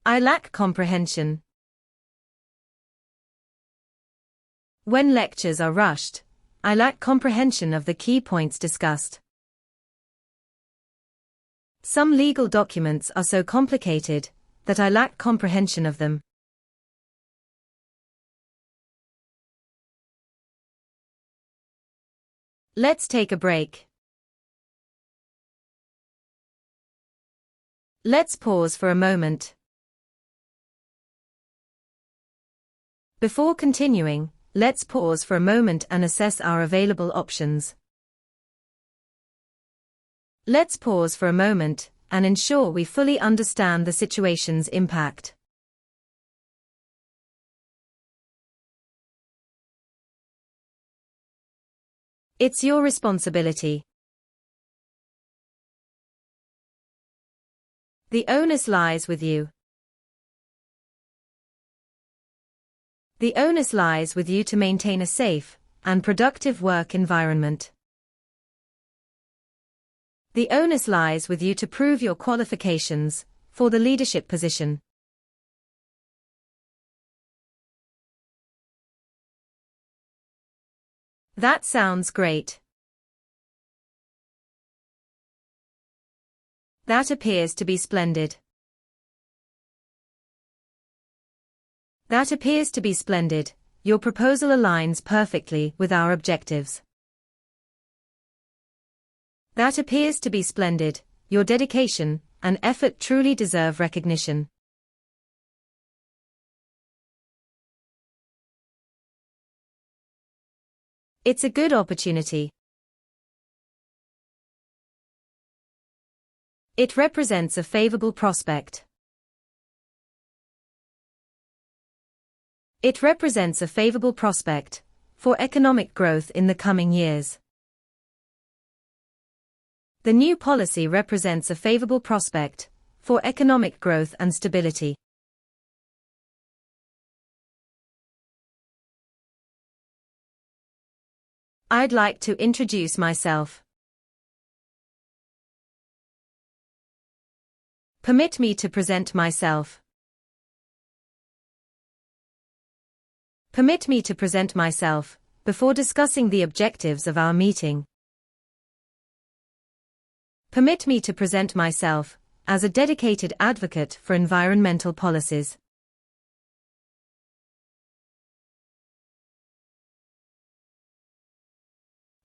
I lack comprehension. When lectures are rushed, I lack comprehension of the key points discussed. Some legal documents are so complicated that I lack comprehension of them. Let's take a break. Let's pause for a moment. Before continuing, let's pause for a moment and assess our available options. Let's pause for a moment and ensure we fully understand the situation's impact. It's your responsibility. The onus lies with you. The onus lies with you to maintain a safe and productive work environment. The onus lies with you to prove your qualifications for the leadership position. That sounds great. That appears to be splendid. That appears to be splendid. Your proposal aligns perfectly with our objectives. That appears to be splendid. Your dedication and effort truly deserve recognition. It's a good opportunity. It represents a favorable prospect. It represents a favorable prospect for economic growth in the coming years. The new policy represents a favorable prospect for economic growth and stability. I'd like to introduce myself. Permit me to present myself. Permit me to present myself before discussing the objectives of our meeting. Permit me to present myself as a dedicated advocate for environmental policies.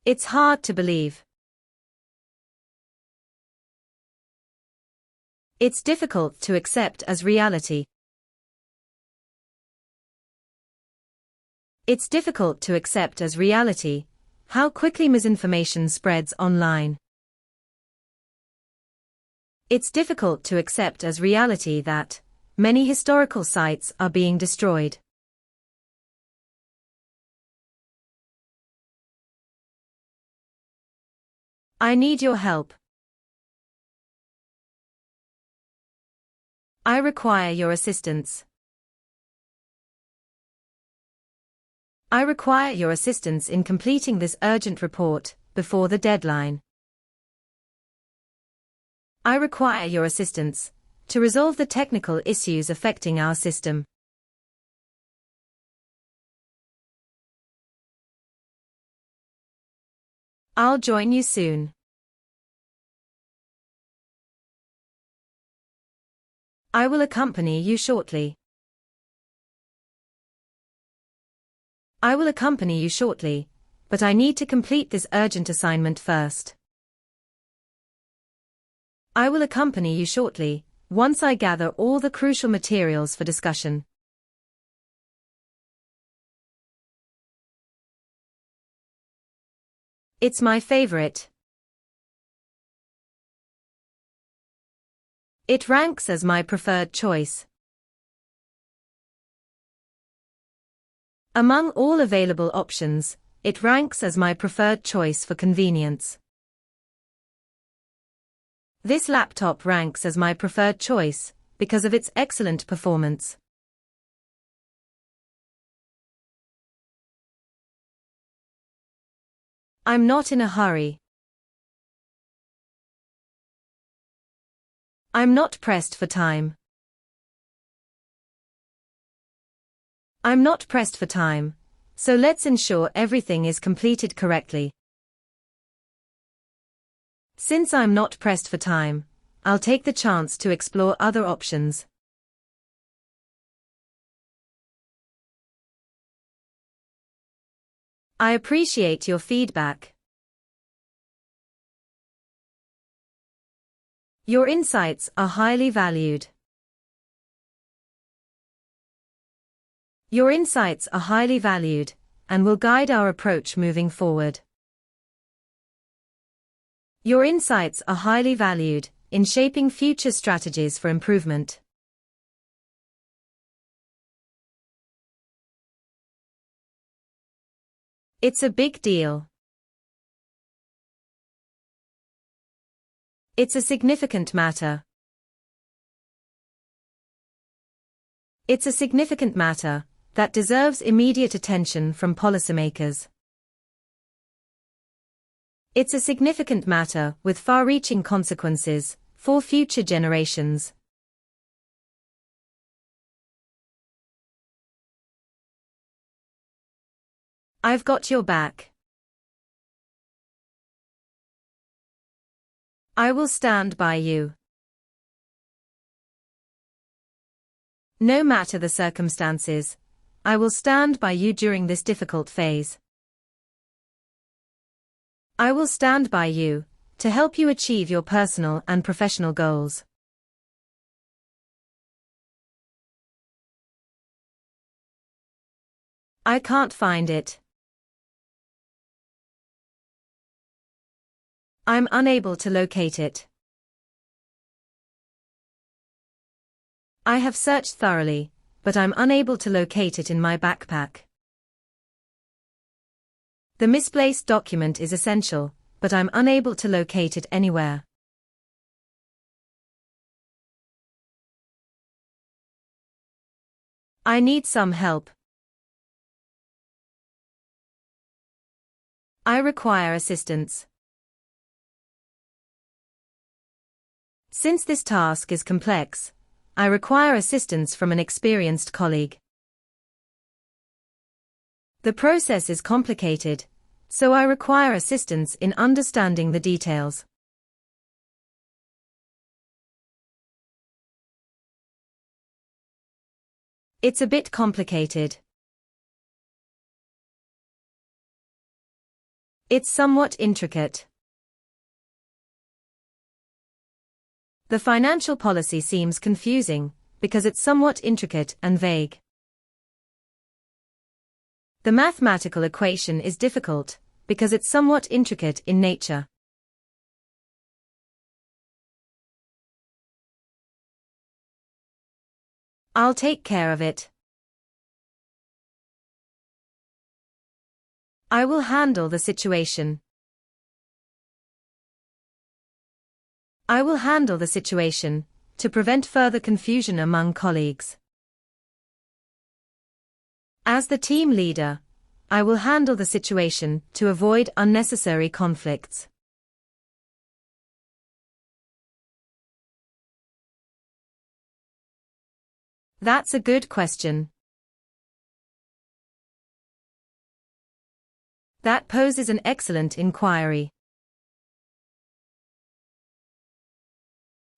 It's hard to believe. It's difficult to accept as reality. It's difficult to accept as reality how quickly misinformation spreads online. It's difficult to accept as reality that many historical sites are being destroyed. I need your help. I require your assistance. I require your assistance in completing this urgent report before the deadline. I require your assistance to resolve the technical issues affecting our system. I'll join you soon. I will accompany you shortly. I will accompany you shortly, but I need to complete this urgent assignment first. I will accompany you shortly, once I gather all the crucial materials for discussion. It's my favorite. It ranks as my preferred choice. Among all available options, it ranks as my preferred choice for convenience. This laptop ranks as my preferred choice because of its excellent performance. I'm not in a hurry. I'm not pressed for time. I'm not pressed for time, so let's ensure everything is completed correctly. Since I'm not pressed for time, I'll take the chance to explore other options. I appreciate your feedback. Your insights are highly valued. Your insights are highly valued and will guide our approach moving forward. Your insights are highly valued in shaping future strategies for improvement. It's a big deal. It's a significant matter. It's a significant matter that deserves immediate attention from policymakers. It's a significant matter with far-reaching consequences for future generations. I've got your back. I will stand by you. No matter the circumstances, I will stand by you during this difficult phase. I will stand by you to help you achieve your personal and professional goals. I can't find it. I'm unable to locate it. I have searched thoroughly, but I'm unable to locate it in my backpack. The misplaced document is essential, but I'm unable to locate it anywhere. I need some help. I require assistance. Since this task is complex, I require assistance from an experienced colleague. The process is complicated, so I require assistance in understanding the details. It's a bit complicated. It's somewhat intricate. The financial policy seems confusing because it's somewhat intricate and vague. The mathematical equation is difficult because it's somewhat intricate in nature. I'll take care of it. I will handle the situation. I will handle the situation to prevent further confusion among colleagues. As the team leader, I will handle the situation to avoid unnecessary conflicts. That's a good question. That poses an excellent inquiry.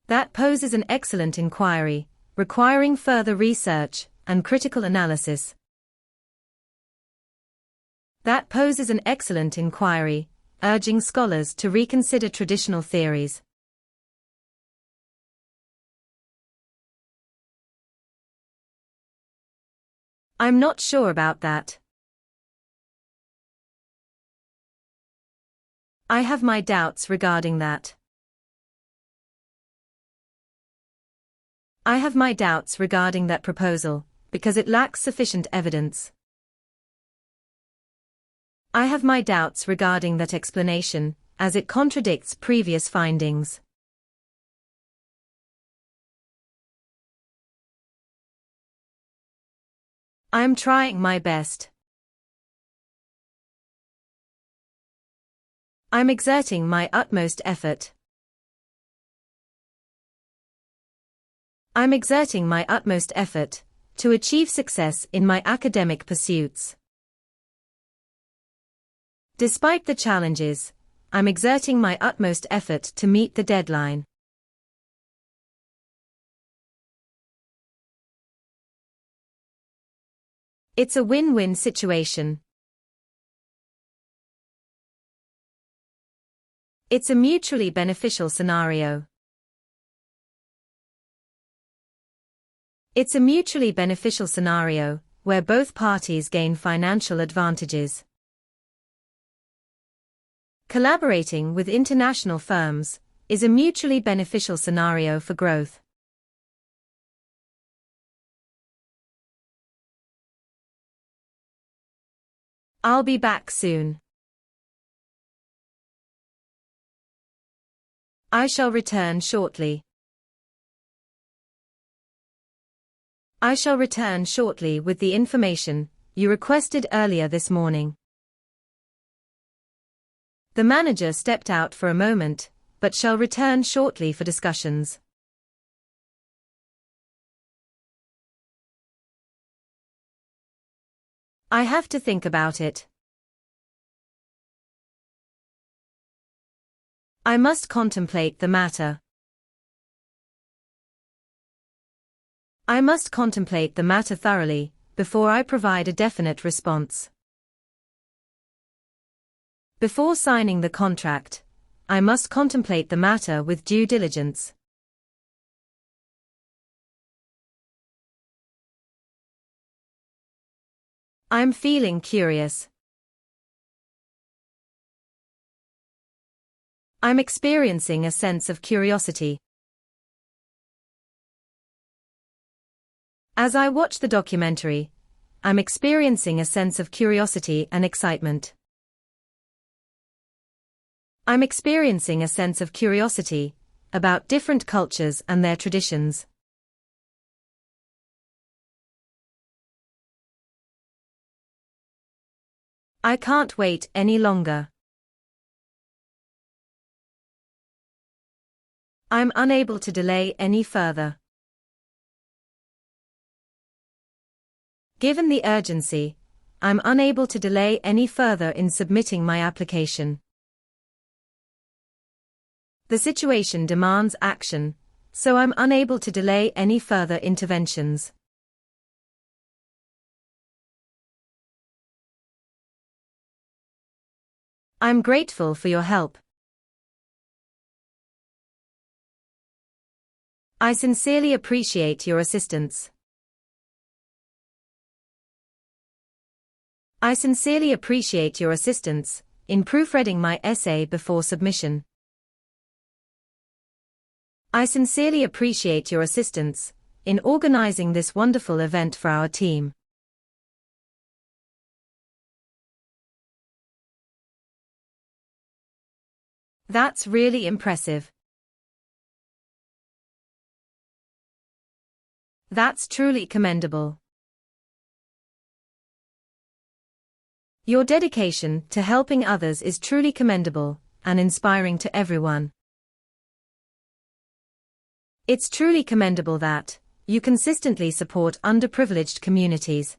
That poses an excellent inquiry, requiring further research and critical analysis. That poses an excellent inquiry, urging scholars to reconsider traditional theories. I'm not sure about that. I have my doubts regarding that. I have my doubts regarding that proposal, because it lacks sufficient evidence. I have my doubts regarding that explanation, as it contradicts previous findings. I am trying my best. I'm exerting my utmost effort. I'm exerting my utmost effort to achieve success in my academic pursuits. Despite the challenges, I'm exerting my utmost effort to meet the deadline. It's a win-win situation. It's a mutually beneficial scenario. It's a mutually beneficial scenario, where both parties gain financial advantages. Collaborating with international firms is a mutually beneficial scenario for growth. I'll be back soon. I shall return shortly. I shall return shortly with the information you requested earlier this morning. The manager stepped out for a moment, but shall return shortly for discussions. I have to think about it. I must contemplate the matter. I must contemplate the matter thoroughly before I provide a definite response. Before signing the contract, I must contemplate the matter with due diligence. I'm feeling curious. I'm experiencing a sense of curiosity. As I watch the documentary, I'm experiencing a sense of curiosity and excitement. I'm experiencing a sense of curiosity about different cultures and their traditions. I can't wait any longer. I'm unable to delay any further. Given the urgency, I'm unable to delay any further in submitting my application. The situation demands action, so I'm unable to delay any further interventions. I'm grateful for your help. I sincerely appreciate your assistance. I sincerely appreciate your assistance in proofreading my essay before submission. I sincerely appreciate your assistance in organizing this wonderful event for our team. That's really impressive. That's truly commendable. Your dedication to helping others is truly commendable and inspiring to everyone. It's truly commendable that you consistently support underprivileged communities.